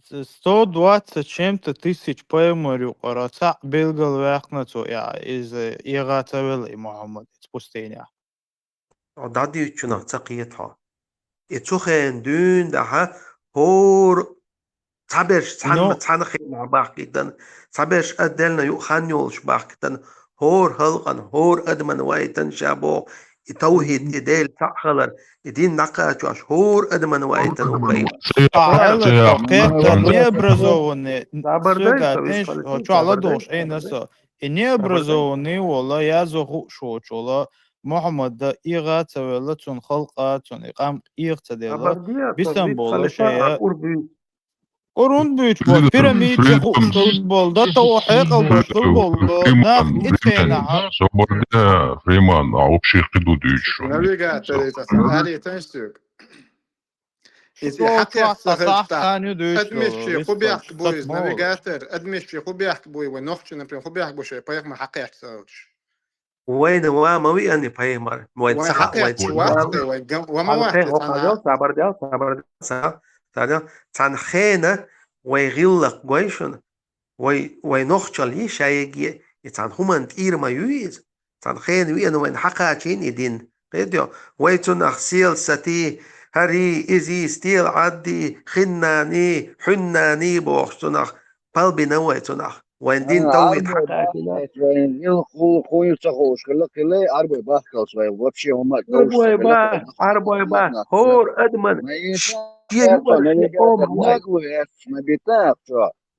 120 чем-то тысяч поймарю раца белгал вахнацу я из игатавел Мухаммад спустения. عدادي تشنا تقيتها اتشوخن دون ده هور تعبرش تعن خيل باقيدن تعبرش ادلنا يخانيولش باقيدن هور هلقن هور ادمن وايتن شابو توحيد ادل تخلر ادين نقاش هور ادمن وايتن وقيم необразованные что على دوش اي نسا необразованные والله я شو محمد دا إيغا تولى تون خلقا تون إقام إيغ تديلا بيسان بولا شيء قرون بيش بول بيراميد شخو شخل بول دا توحيق البشخل بول ناف إتفينا سوبردا فريمان أوبشي قدو ديش Навигатор علي تنشتوك إذا حقيقة صحيح أدمشي خبيح بويز навигатор أدمشي خبيح بوي ونخش نبري خبيح بوشي بايق ما حقيقة صوتش وين ما وي أني بايمر وين صح وين وما واحد تان خينا ويغلق جويشون وينخشل يشايجي تان همان تير ما يويز تان خين وين حقاچين يدين قيديو ويتون أخسيل ستي هري إزي ستيل عدي خناني حناني بوخشتنخ قلبي نويتنخ وين دين توحيد حقاچين وين يخو يصخوش كلا أربع باخكوس وين وبشي هما أربع باخ هور أدمن ما بيتاف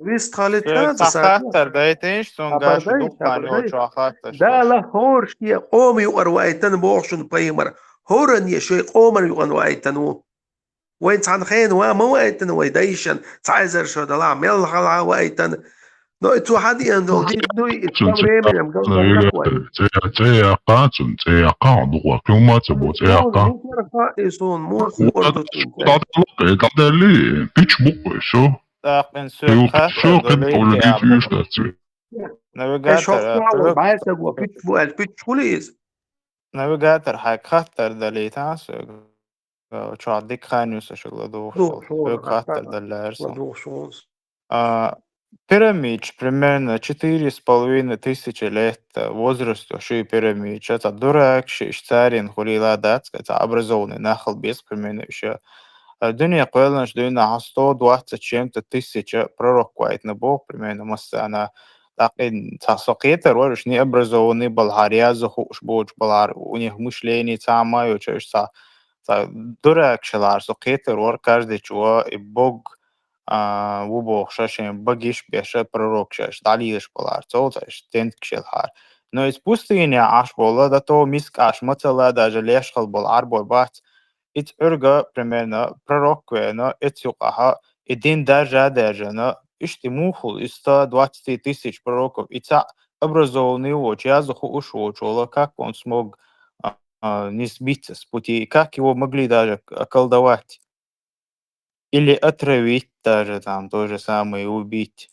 Visst خالتها بيتش تونغاش دوقاني وشاخاتش دا لا هور شي قومي وأروايتن بوخشن بايمر هورن يشي قومر يوان وايتنو وين عن خين وما وقتن ويديشن تعزر شو دلع مل خلع وقتن نو اتو حدي اندو دي دو اتمري من يم تيا قاتن تيا قاعد وكما تبو تيا قاعد مو خورد قاعد لي بيتش بوك شو en sökkater شو då كده ولا lite دي تيوش navigator بعد وبيتش بو البيتش كوليز navigator hakkater då lite alltså jag det kan ju så skulle då sökkater då lärson пирамид примерно 4500 лет возрасту ши пирамид это дурак шарин хулила дат это образованный нахал без примерно еще الدنيا قلنا شدينا 120 чем-то тысяча пророк квайт на бог примерно مسانا لكن تسقيتر ورش не образованный болгария захуш боч болар у них мышление самое чаще дурак шалар сaqeter ور каждый чего и бог وبوخ شاشين بقيش بيشة пророк شاش داليش بولار تولتاش تنت كشلهار но из пустыни аш бола да то миск аш мацала даже лешхал бол арбор бат ит урга примерно пророк но этюкаха один даже но ишти мухул из 120 тысяч пророков ица образованный очень я заху ушел как он смог не сбиться с пути как его могли даже околдовать или отравить даже там то же самое убить.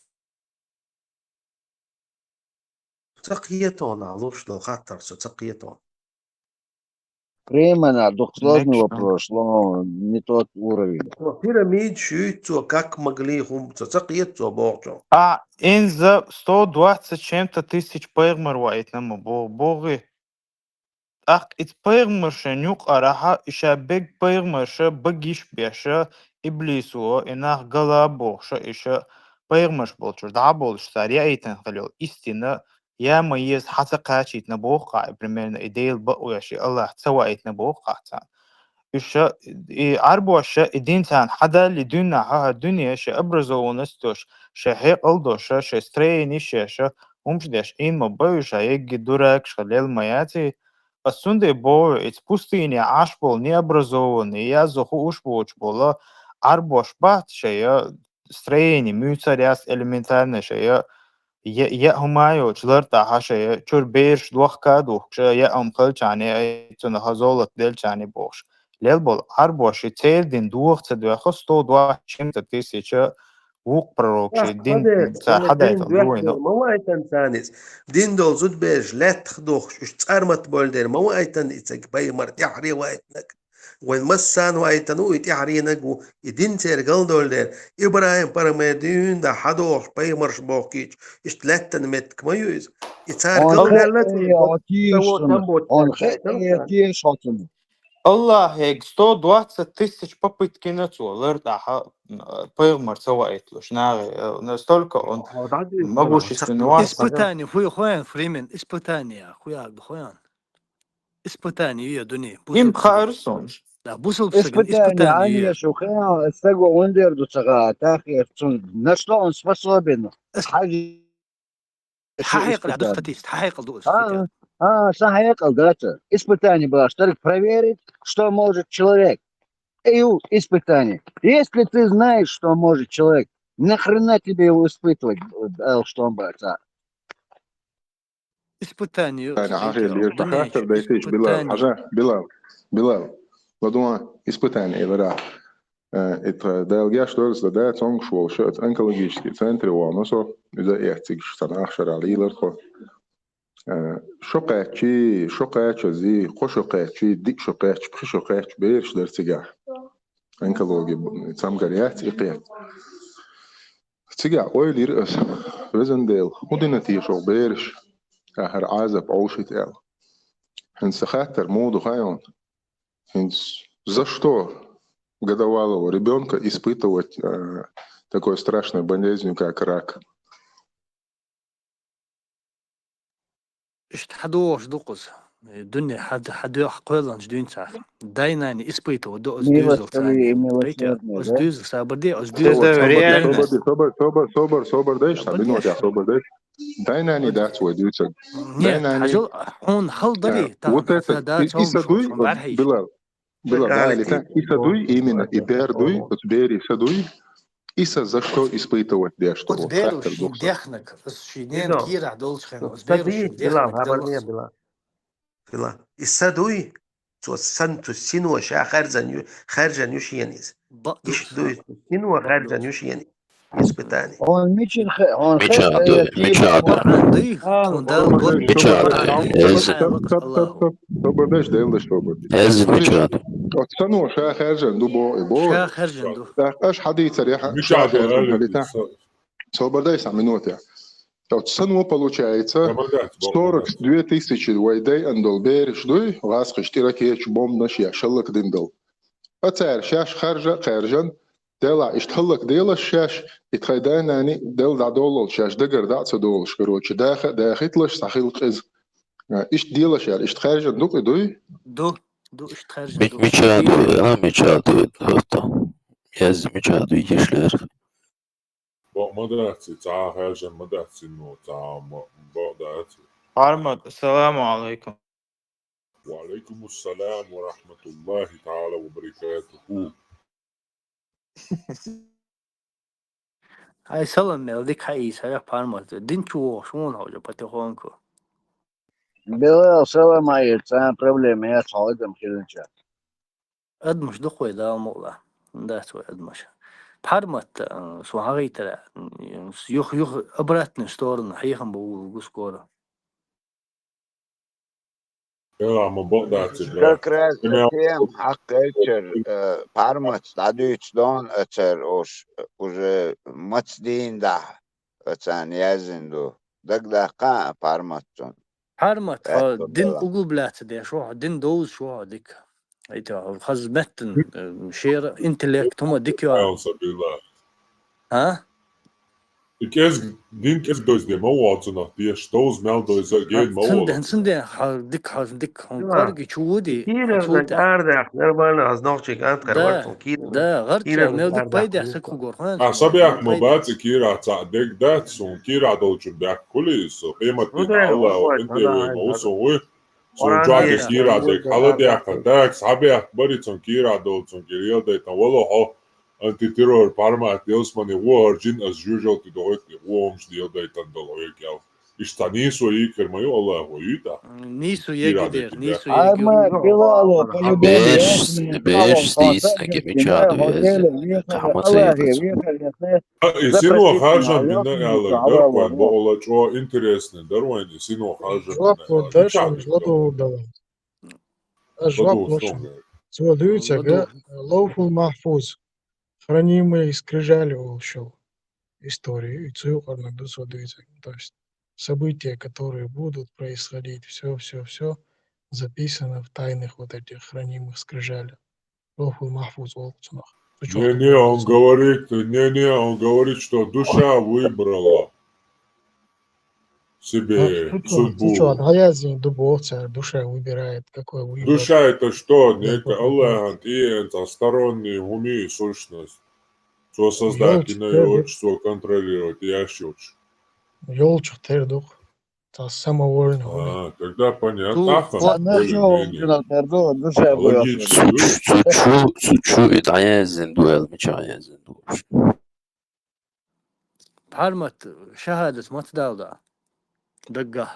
تقيتون عضوش لو خاطر تقيتون. Временно, сложный вопрос, но не тот уровень. Пирамид шьются, как могли هم تقيتوا بوعجو. إن за 120 чем-то тысяч пэрмэр вайт нам боги. Ит пэрмэршэ нюк араха иша бэг пэрмэршэ багиш бяшэ иблисуо инах гала бохшэ иша пэрмэрш болчур да болш сария эйтэн халил истина я маез хата качит на бохка примерно идейл бауяши Аллах цава эйтэн бохка иша и арбоша идинтан хада лидуна ха дуния ше образованностёш ше хеқалдоша ше строение ше умждеш ин мабаюша егги дурак шалел маяти Асунде бо из пустыни аш был необразованный, я заху уж была арбош бат шея строение мюцаряс элементарно шея я хумаю чларта хашея чурбеш двахка дух шея амхал чане цуна хазолат дел чане бош лел бол арбош цельдин дух цедваха 120 чем-то тысяча وق пророк دين حدا يتقولونه ما وقتن ثانيس دين دول زود بيج لا تخدوخ شو تارمت بولدر ما وقتن يتك باي مر يحري وقتنك وين مسان وقتن ويتحري نجو يدين ترجل دولدر إبراهيم برمدين ده حدوخ باي مرش بوكيج اشتلتن متك ما يوز يتارجل دولتي он خير شاطر الله هيك 120 тысяч попытки на то лердаха пэрмэр цавайтлуш наги настолько он могущественный испытание хуян фримен испытание хуя бхуян испытание يا دنيا им خارسون да бусел испытание я шухая استجوا وندر دو صغا تاخي نشلون способен حقيقة العدوس ختيست حقيقة الدوس صحيح дальше испытание было что проверить что может человек испытание если ты знаешь что может человек нахрена тебе его испытывать что он боится испытание Билал ладуа испытание вера это делгя что это да цонг швол что это онкологический центр его носо إذا يحتاج سنأخشر عليه لرخو شقاتش زي قشقاتش ديك شقاتش بخشقاتش بيرش درتجاه انكلوجي تسامغريات إقيات تجاه ويلي رأس رزنديل مدينتي شو بيرش هر عازب عوشت ال هنس خاطر موضوع خايون هنس за что годовалого ребенка испытывать такой страшной болезнью, как рак? حدوش دوقز الدنيا حد قولن جدين صح دايناني اسبيتو دو ازدوزو ازدوزو صابردي ازدوزو صبر دايش تعبينو يا صبر دايش دايناني داتس وديوتك دايناني حاجه هون خل دري вот это и садуй Билал Было, да, летать и садуй, именно, и бердуй, вот бери, садуй, и за что испытывать, да, что вот хахтер духса. دخنك الشينين إذا كيرا دول خن صديق بلا دخنك هبلني بلا بلا السدوي تو سنتو سينو شا خارجا يوشيانيز إيش دوي سينو خارجا يوشياني إسبتاني هون هون ميشاد عندي دال Сободеш, делдеш, сободеш. Отсану شا خارجا دو بو بو. شا خرجن دو اش حديث ريحه شا خارجا сободеш минуты. Отсану получается 42 тысячи вайдей андолбер ждуй, вас кштира кеч бом наш я шаллак диндал. أتعر شاش خارجا دلع اشتهلك ديل الشاش يتخيدان يعني دل دول الشاش دقر دعت دول شكروش داخلش صحيل قز ايش ديل شار ايش خارجا دوك دو ايش خارجن دو ميشادو يز ميشادو يشلر مدرسة تعا خارجا مدرسة إنه تعا مدرسة. Parmat, السلام عليكم. وعليكم السلام ورحمة الله تعالى وبركاته. هاي سلام ملدك هاي سايا بارمات دين شو شون هوجا باتيخونكو بلا سوا ما يتسان проблема я صعدم كذا ادمش دخوي دا مولا دا سوي ادمش بارمات سو هاي ترى يخ ابراتن ستورن حيخم بو سكورا يلا ما بقدرش شكرا كريم حق اتشر بارمت دادويتش دون اتشر اوش ماتش دين ده اتشان يازن دو دقا بارمتون بارمت دين اقوبلات دي شو دين دوز شو ديك ايتا خزمتن شير انتلكت هما ديك ها Ik denk eens dat de mouwatsen nog die stoos melden is geen mouw. سندي ديك هنقرقي شودي كيرا بدك أردح نربانا أزنوشيك أنت قربتهم كيرا دا غرتشا ميودك بايدي أحسكو غورخان عصبيك مبات كيرا تعدك دات سون كيرا دولش بدك كليس قيمة الله وانت موسوي سون جاك كيرا دك على ديك داك صحابيك بري سون كيرا دول سون كيرا ديت والله هو أنت ترى بارما تيوسماني وارجين as usual تدويت وامش ديال ديت دلويك يا إشتانيسو يكر ما يو الله هو يدا نيسو يقدر نيسو يقدر بيش ستيسنك ميشادو يسينو خارجا منا يلا دروين بقول جو انترستن دروين يسينو خارجا мина лоуфул махфуз хранимые скрижали волшеб истории и цюхарно досудуется, то есть события, которые будут происходить, все записано в тайных вот этих хранимых скрижалях. Лоуфул махфуз волчунах. Он говорит, что душа выбрала себе судьбу. Душа выбирает, какой выбор. Душа это что? Некая Аллах, это сторонний уми сущность. Что создательное что контролировать, я щучу. Ёлчух тердух. Это самовольно. Тогда понятно. Сучу и таязен дуэл мечаязен душ. بارمت شهادة ما تداودا دقة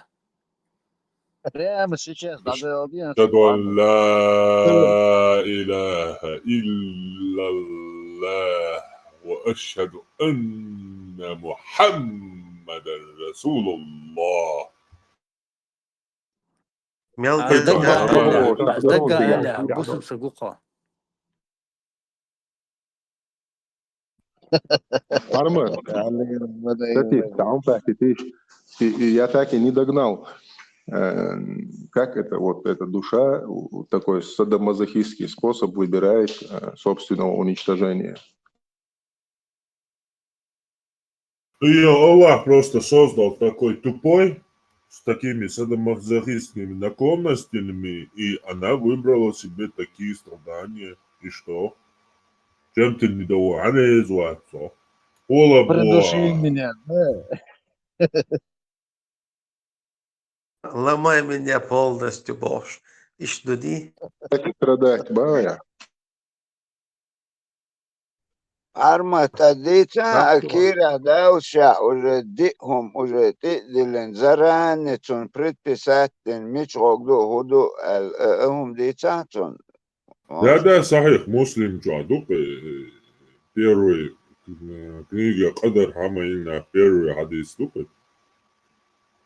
прямо сейчас надо أشهد أن لا إله إلا الله وأشهد أن محمدا رسول الله. دقة أنا بوسم سقوقة Парма, кстати, там я так и не догнал. Как это, вот эта душа, такой садомазохистский способ выбирает собственного уничтожения? И Аллах просто создал такой тупой, с такими садомазохистскими наклонностями, и она выбрала себе такие страдания. И что? Чем ты недоволен, Златцо? Придуши меня, Ломай меня полностью, Боже. إيش دودي؟ Страдать, бая. Arma tadica akira dausha uredihum uredilin zaran tun предписатель мичогду худу هم дичатун. Да, صحيح, муслим джадук, первый книга Кадар Хамаина, первый хадис тупит,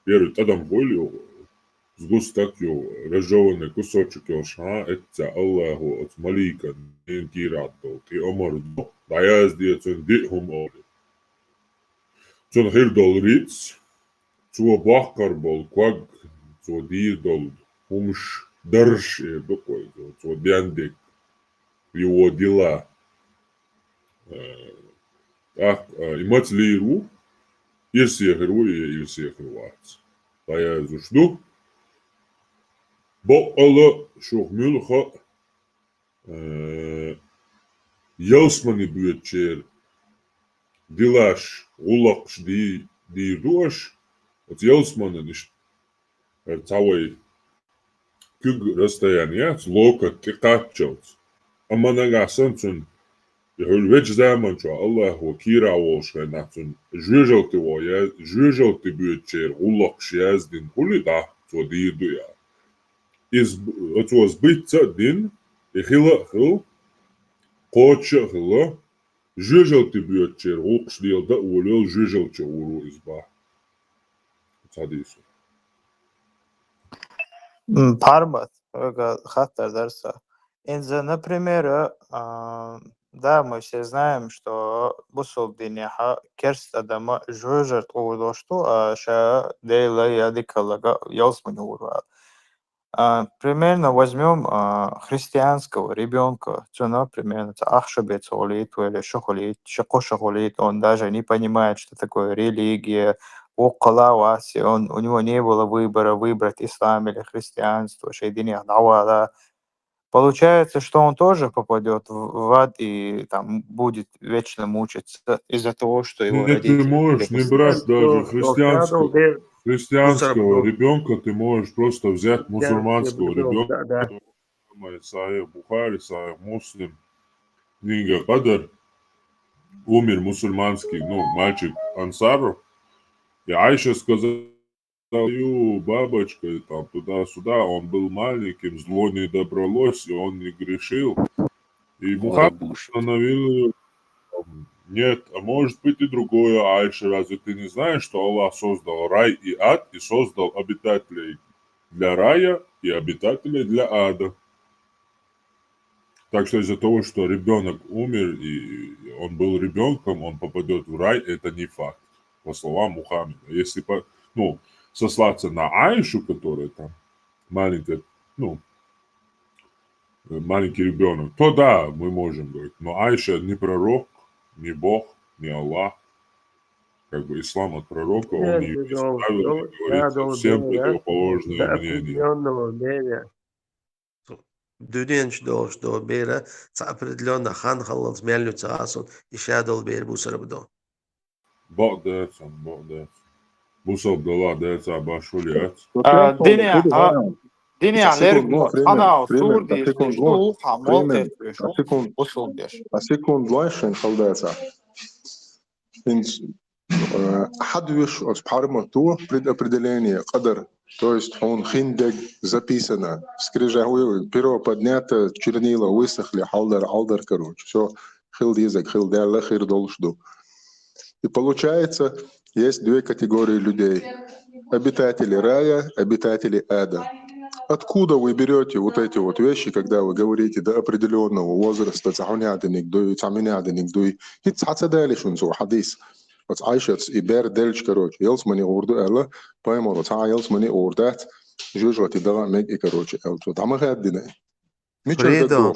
первый тадам болью, сгустакью, разжеванный кусочек елша, это Аллаху от малика, инкирату, и омарду, даяз диецун дихум оли. Цун хирдол риц, цуа бахкар бол, кваг, цуа дирдол, умш дарш, дукой, цуа диандек, его дела. Имать лиру, ирсиехру и ирсиехруац. Тая зушду, бо алла шухмюлха ялсмани бюетчер, дилаш, улакш дирдуаш, от ялсмана ниш цавай кюг расстояние, локоть тикатчалц. Аманагасан цун يقول ويج زمان شو الله هو كيرا وش ناتون جوجلتي ويا جوجلتي بيتشير غلق شياز دين كل ده تو دي دويا is it was bit din خل قوتش خل جوجلتي بيتشير غلق ديال ده ولو جوجلتي ورو إزبا صديسو Пармат, хаттер дарса. Например, да, мы все знаем, что бусул диняха керст адама жужжат урдошту, а ша дейла ядикалага ялсмани урва. Примерно возьмем христианского ребенка, например, ахшабец холит или шохолит, шакошахолит, он даже не понимает, что такое религия, околаваси, у него не было выбора выбрать ислам или христианство, шейдиня давала. Получается, что он тоже попадет в ад и там будет вечно мучиться из-за того, что его родители... Ты можешь не брать даже христианского ребенка, ты можешь просто взять мусульманского ребенка. Сахих Бухари, Сахих Муслим, книга Кадар, умер мусульманский, мальчик Ансаров, и Айша сказала, бабочка, там туда-сюда, он был маленьким, зло не добралось, и он не грешил. И Мухаммад остановил, нет, а может быть и другое, Айша, разве ты не знаешь, что Аллах создал рай и ад, и создал обитателей для рая и обитателей для ада. Так что из-за того, что ребенок умер, и он был ребенком, он попадет в рай, это не факт, по словам Мухаммеда. Если сослаться на Айшу, которая там маленький ребенок, то да, мы можем говорить. Но Айша не пророк, не Бог, не Аллах. Как бы ислам от пророка, он не исправил, говорит всем противоположное мнение. Дуденч до бера, определенно хан халланс мельню цаасон, и шадол бер бусарабдо. Бог дается. Бусал дала дается башулиат. Диня лерго, она сурдиш, что хамолте, усулдиш. А секунд лайшен халдается. Хадвиш от пармату предопределение кадар. То есть он хиндег записано. Скрижахуй, перо поднято, чернила высохли, алдар, короче. Все, хил язык, хил дяла, хир должду. И получается, есть две категории людей. Обитатели рая, обитатели ада. Откуда вы берете вот эти вот вещи, когда вы говорите до определенного возраста, хадис. Вот Айшец и Бер Дельч, короче, елсмани урду элла, поймал, елсмани урдат, жужжати дала мег и короче, элчу. Там их отдинай. Фредо,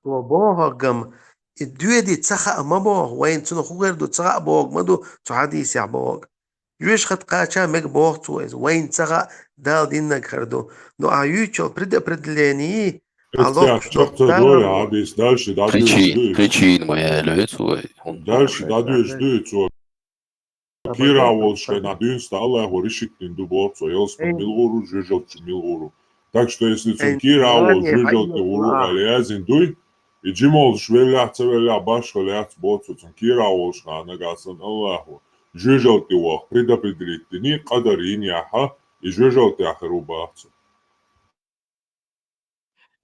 وبوغم الدويدي تسخا مبوغ وين تنو خوغير دو تسخا بوغ مدو تحديث يا بوغ يوش خد قاچا مك بوغ تويز وين تسخا دال دينك خردو نو ايوچو предопределение Причин моя лицо. Дальше дадуешь дыцу. Кира волшка на дынста Аллаху решиктин дуборцо. Елсман милору, жежелчу милору. Так что если цункира ол жужелты уру алязин дуй, и джимол швеля цевеля башвеля цботу цункира ол шхана гасан Аллаху. Жужелты уах предопределительный кадарин яха и жужелты ахрубахцу.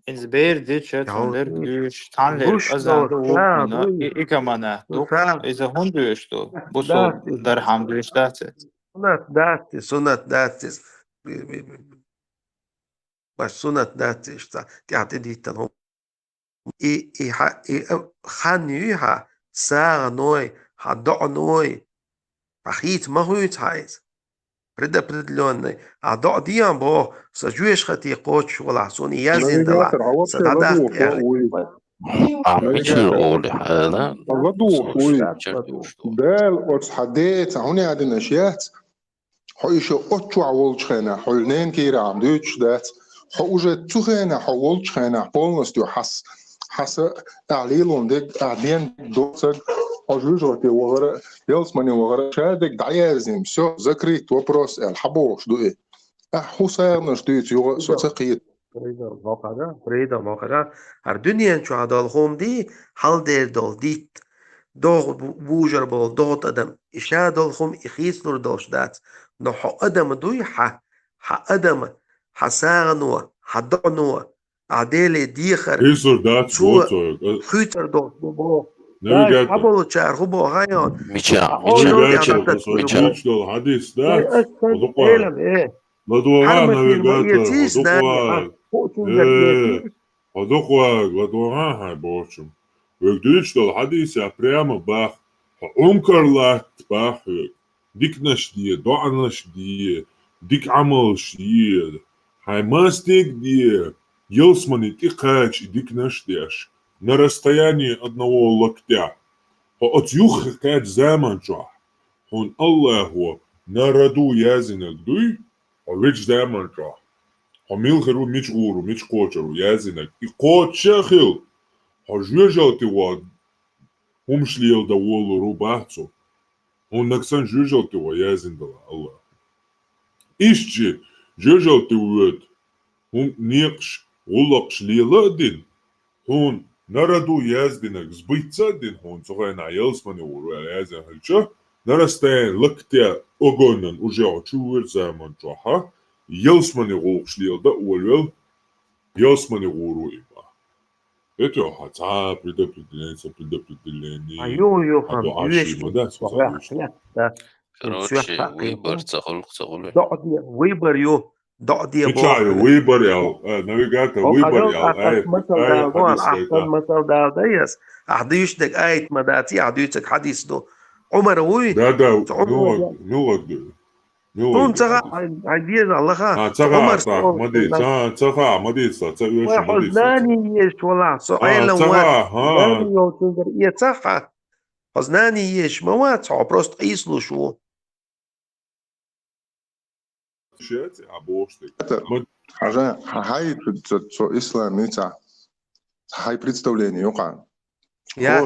Инзбейр дичетон лерглюш танлер азанда уукмана икамана дук из хундуешто бусо дархамдуештате. Sunat datis. Mas sunat datis ta tiati ditan ho. I khani ha sa noi ha do noi. Achit ma huit hais. Preda predlonne. A do dian bo sa juesh khati qoch wala sun yazin dala. Sa dadak عمشر أولي حالا غدوح دال أرس حديت هوني عدن أشياء حويش أتشو عولش خينا حولنين كيرا عم دوتش دات حوجة تخينا حولش خينا بولنس دو حس أعليلون ديك أعدين دوتك حجوجة وغرا يلسمني وغرا شادك دعيازم سو ذكريت وبروس الحبوش دوئي حسارنش دويت يوغا سوتقيت Freda makara her dünyen şu adalhom di hal der dol dit dol bujar bol dot adam isha dolhom ikhis nur doshdat no ha adam duy ha adam hasagnu hadnu adele dikhar Isur dat boto. Hüter dol bo Ne abolo char hubo hayon micha hadis dat Ладуага навигатор, ладуага, ладуага бочим. Вегдует, что хадиса прямо бах, умкарлат бах, дик нашдие, доа нашдие, дик амал шдие, хаймастик дие, елсмани тикач и дик наштяш, на расстоянии одного локтя. От юха кать заманчах, он Аллаху на роду язинок дуй, ويش دائما جا هميل خرو ميش غورو ميش قوچرو يازينك قوچه خيل هجوجالتي واد همش ليل دا وولو رو بحثو هنكسان جوجالتي وا يازين دلا الله إشجي جوجالتي واد هم نيقش غلقش ليل دين هون نردو يازدينك زبيتsa دين هون صغينا يلسماني ورو يازين هلچه Нарастаен лактя огонен уже очувер заман чаха, елсмани голшлиелда уолвел, елсмани гуру има. Это хаца предопределение. Аю хам короче выбор цахол. Выбор ю Мичаю выбор ял, навигатор выбор ял. أحسن مثل داوديس أحديش دك آيت مداتي أحديشك حديث دو عمر وي دا نوغ تون تغا عديز الله خا عمر مدي حزناني يش ولا سؤال حزناني يوتنجر يتصفى حزناني يش موات عبرست قيسلو شو شات عبوشتك حاجة هاي إسلام نيتا هاي представление يقع Я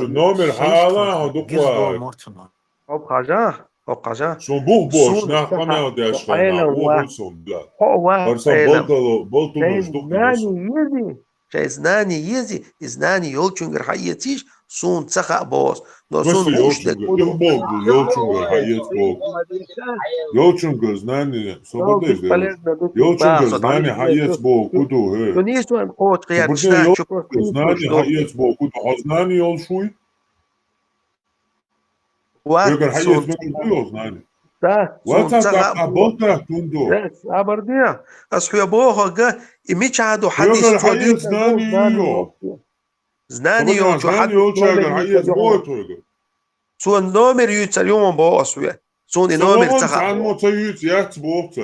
номер حالا دكوا حاجة Son boş nahmana deşkana o son bla. Varsa boltuluş знание يزي знание يولчунгер حياتيش سون تسخا بوس но سون يولчунгер يولчунгер знание свобода يولчунгер знание хаец бо куду то не есть он кот я читаю знание хаец бо куду знание йолшуй Öger hayır yok znanje. Da, abardija. Ashu boha ga imić adu hadis hayır znanje. Znanje jo hayır Son nomer yutsar yom bo ashu. Son nomer tsaha. San mo tsayut yat bohta.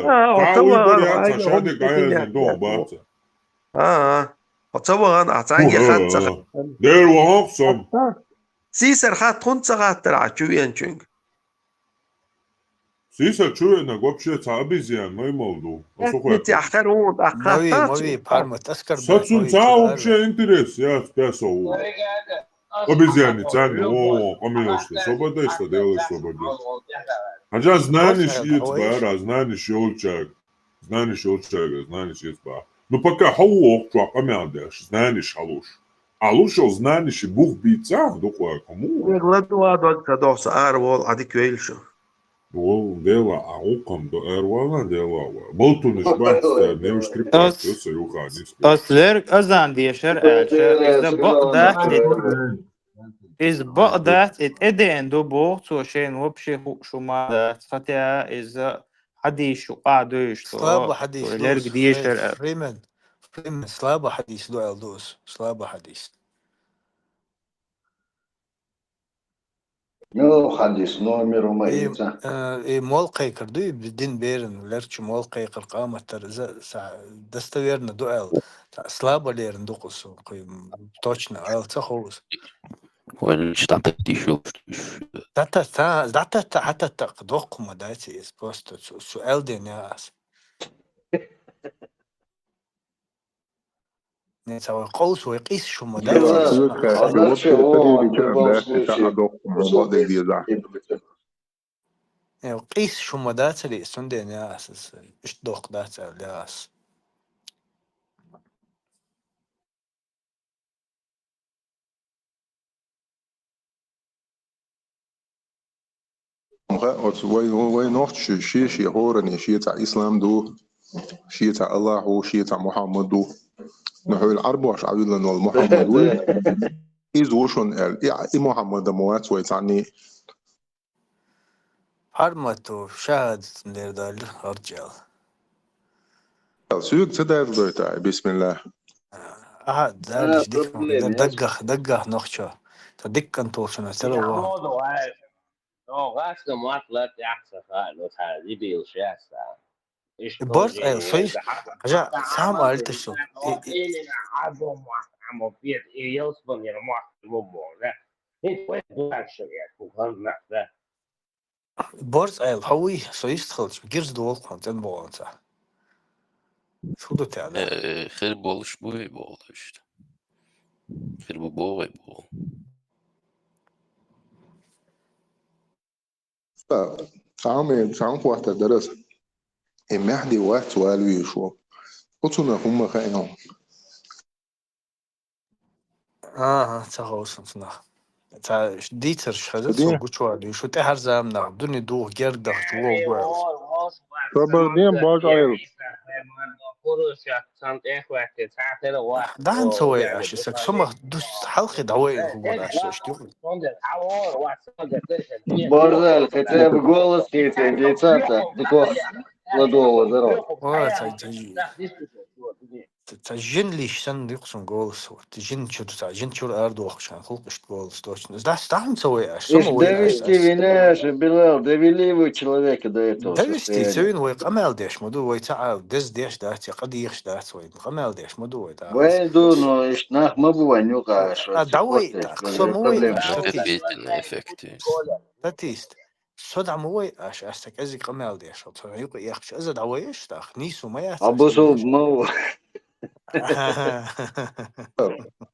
Ka şade gayaz do bata. طبعا أعطاني خمسة دير وهقصم سيسر خات خنصة خات ترى شو ينشنج سيسا شو إنك وبشي تعبي زين ما يموضوع أكنتي أخرون موي بارما تذكر ساتسون ساعة وبشي انتريس يا بيسو أبي زين تاني أوه قمي أشتي صوبا ديشتا ديولا صوبا ديشتا هجا знаниш يتبارا знаниш يولشاك знаниш يولشاك знаниш يتبارا ну пока حوق شو قمي عندش знаниш حلوش حلوش أو знаниш بوخ بيتسا دوقوا كمو يغلطوا هذا كده سعر وال عديك ويلشو Ол дела аукам до эрвала дела болтуниш бахта немш трипат ёса юха нис أصلر أزان ديشر أشر إذا بقدرت إدين دو بوق توشين وبشي شو ما فتاة إذا حديث شو قاعدوش سلابة حديث ليرك ديشر فريمن سلابة حديث دو ألدوس سلابة حديث نو حديث نومير وما إيه مول قيقر دو بدين بيرن لرش مول قيقر قامة ترزا دستويرنا دو سلابة ليرن دو قصو точно تخوص وين تعطي شو داتا حتى تقدوق ما دايتي إس بوست سؤال دي ناس نسوي قوس ويقيس شو ما قيس شو ما داتا لي سندي ناس إيش دوق داتا ناس وي نوخت شي هورن شي تاع اسلام دو شي تاع الله هو شي تاع محمد دو نحو العرب واش عبيد لنا محمد وي إذ وشون إي محمد موات ويتعني حرمته شهادة ندير الرجال سوق تدار دويتا بسم الله دارش دقة نخشى تدق انتو شنو تلو غاسة معطلة أحسن خالص هذه بيلشاسة بورس أي صيف جا سام قلت شو عظم عم بيت يوصل يا مو لا انت وين شو يعني بورس أي الحوي صيف تخلص جيرز دول كنت بولنسا شو ده تعالى خير بولش بولش خير بول تعمل وقت الدرس المهدي وقت والوي شو قلتنا هم خائنون تخوص نخ تا ديتر شهادت سو قوتشوالي شو تهر زامنا دوني دوغ جردخ جوغ فبردين باج عيل ده نسوي أشي سك سما دوس حلقة دواء هو أشي اشتغل برزال хотя бы голос эти деца-то такого ладового здорово. تجن ليش سن يقسم جولس تجن شو تجن شو الأرض وخشان خلق إيش جولس توش ده استعمل سوي أش إيش довести винаш Билал довели вы человека до этого довести سوين ويق أمل ديش مدو ويتعال دز ديش داتي قد يخش دات وين أمل ديش مدو ويتعال وين دونو إيش ناخ ما بوانيو قاش دعوي تقسم وين افكتي تاتيست صدع موي أش أستك أزيك أمل ديش أطلع يقول يخش أزد عويش تاخ نيسو ما يحتاج أبوسو مو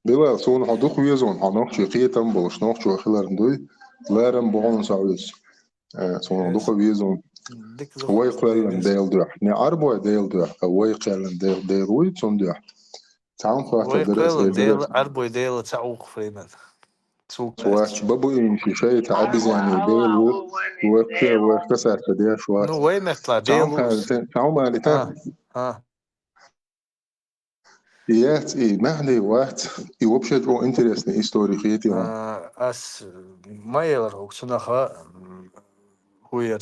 Bila son haduk wezon hanok شقيتم بولشنوق شو خلارن دوي لارن بوغون ساولس son haduk wezon وي قلن ديل دو ني عربو ديل دو وي قلن ديل روي son دو تعاون خاطر درس ديل عربو ديل تعوق فريمن سواش بابو إن في شيء تعبز يعني ديل وكسر تدير شوات نو وين مثلا ديل تعاون مالتا يات مهدي وقت يوبشت او انترست هيستوريكيتي اس ما يلر سنخا هوير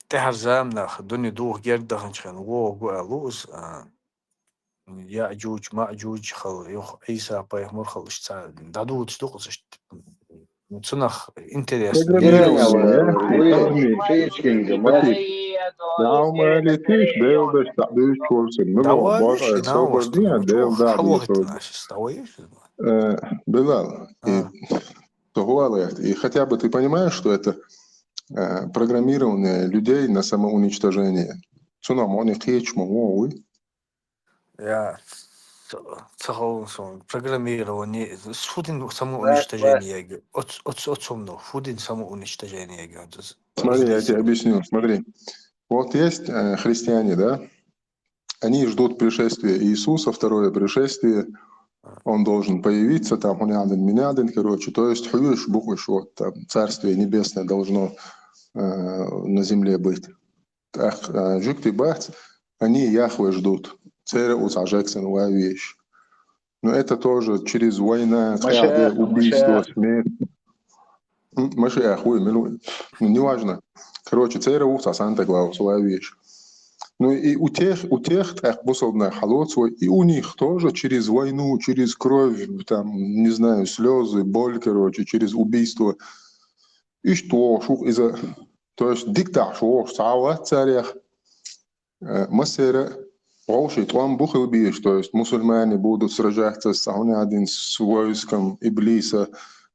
تهر زامنا دني دوغ جردخ نشخن وو لوز يأجوج مأجوج خل يخ عيسى بايمر خلش تاع دادو تصدقش سنخ انترست Nou, maar dit is deel des dus volgens me wel maar sober niet deel daar is Bilal туалет. И хотя бы ты понимаешь, что это программирование людей на самоуничтожение. Цунам, он их ой. Я программирование, фудин самоуничтожение, от фудин самоуничтожение. Смотри, я тебе объясню, смотри. Вот есть христиане, да? Они ждут пришествия Иисуса, второе пришествие. Он должен появиться, там, он короче. То есть, вот, там, Царствие Небесное должно на земле быть. Жукты бахт, они Яхве ждут. Церя Уцажексан вещь. Но это тоже через война, убийство, смерть. Машиах, ну, неважно. Короче, церя Уца Санта-Клаус, вещь. Ну и у тех так бусолдна халот свой, и у них тоже через войну, через кровь, там, не знаю, слезы, боль, короче, через убийство. И что, из-за... То есть диктат, что сава царях, массера, волши, твам бухал бьешь, то есть мусульмане будут сражаться с войском Иблиса,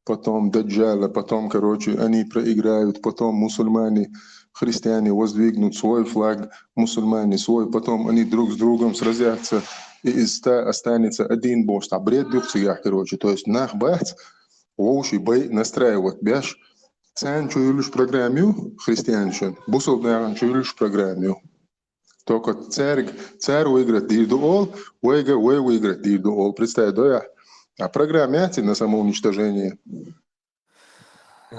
потом Даджаля, потом, короче, они проиграют, потом мусульмане, христиане воздвигнут свой флаг, мусульмане свой, потом они друг с другом сразятся, и из ста останется один бог, а бред духцеях, короче, то есть нах бахц, волши бей настраивать, бяж, цан чуюлюш программю, христианчин, бусулднаган чуюлюш программю. Только царь выиграет дирдуол, выиграет дирдуол. Представь, да, а программяти на самоуничтожение.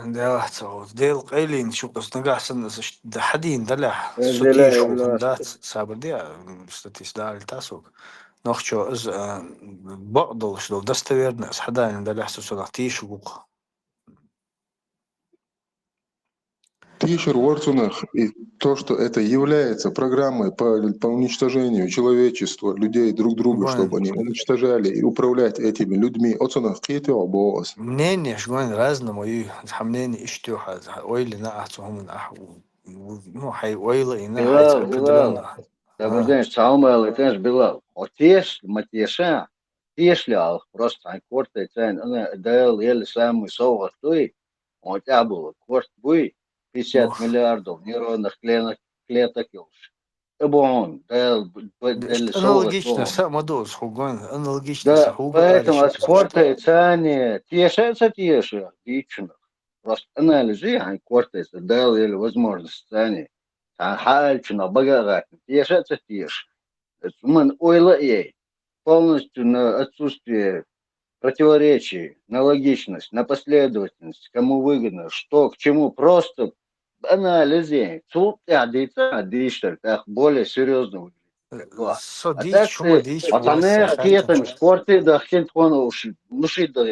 Да, дел Эйлин, шукас нагасан, да хадин, да сутиш, да, сабдия, статис да тасук. Нохчо из багдол, что достоверно, с хадаин, да сусунах тишук. Тишер Ворцунах, и то, что это является программой по уничтожению человечества, людей друг друга, чтобы они уничтожали и управлять этими людьми. Оцунах, какие-то обоз. Мнение, шгон разному, и мнение иштюха, ойли на ахцухум, ну, хай ойла и на хайца определенно. Добрый день, Саумел, это наш Билал. Отец, Матеша, Тешлял, просто анкорты, дал, ели самый совар, той, он тебя был, корт буй. 50 миллиардов нейронных клеток. Аналогично, самодоз, хугон, аналогично. Да, поэтому спорты, цани, тешатся, дичных. Просто анализы, они кортятся, дал или возможность цани. А хальчина, багагат, тешатся, теш. Мы ойла ей. Полностью на отсутствие противоречий, на логичность, на последовательность, кому выгодно, что, к чему, просто анализе. Суд более серьезно. А так ты, пацаны, какие-то спорты, да, хентон уж, нушит да,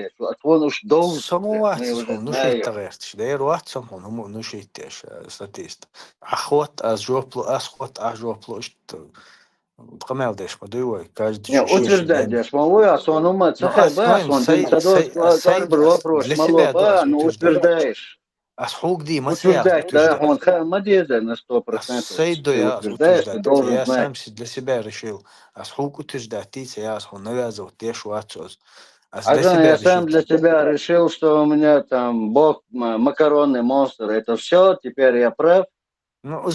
он уж долго. Самуат, нушит таверт, да, руат самон, нушит теш, статист. Ахот, ажопло, что Промел деш, подуй, каждый не, утверждать деш, малой, а сон ума, цехай, он ты вопрос, малой, ну утверждаешь. А схуг ди, утверждать, да, он хамадеда на 100%. Сейду я утверждать, я сам для себя решил. А схуг утверждать, ты я он навязывал, тешу отцос. Я сам для себя решил, что у меня там бог, макаронный монстр, это все, теперь я прав. Ну,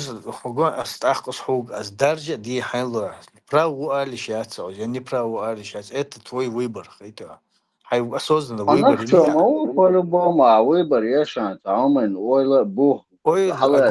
астахкус хуг, аздарджа ди хайло. Право алишаться, я не право алишаться. Это твой выбор, это. Осознанно выбор или нет? По-любому, а выбор есть шанс. А у меня ойла бух. Ойла,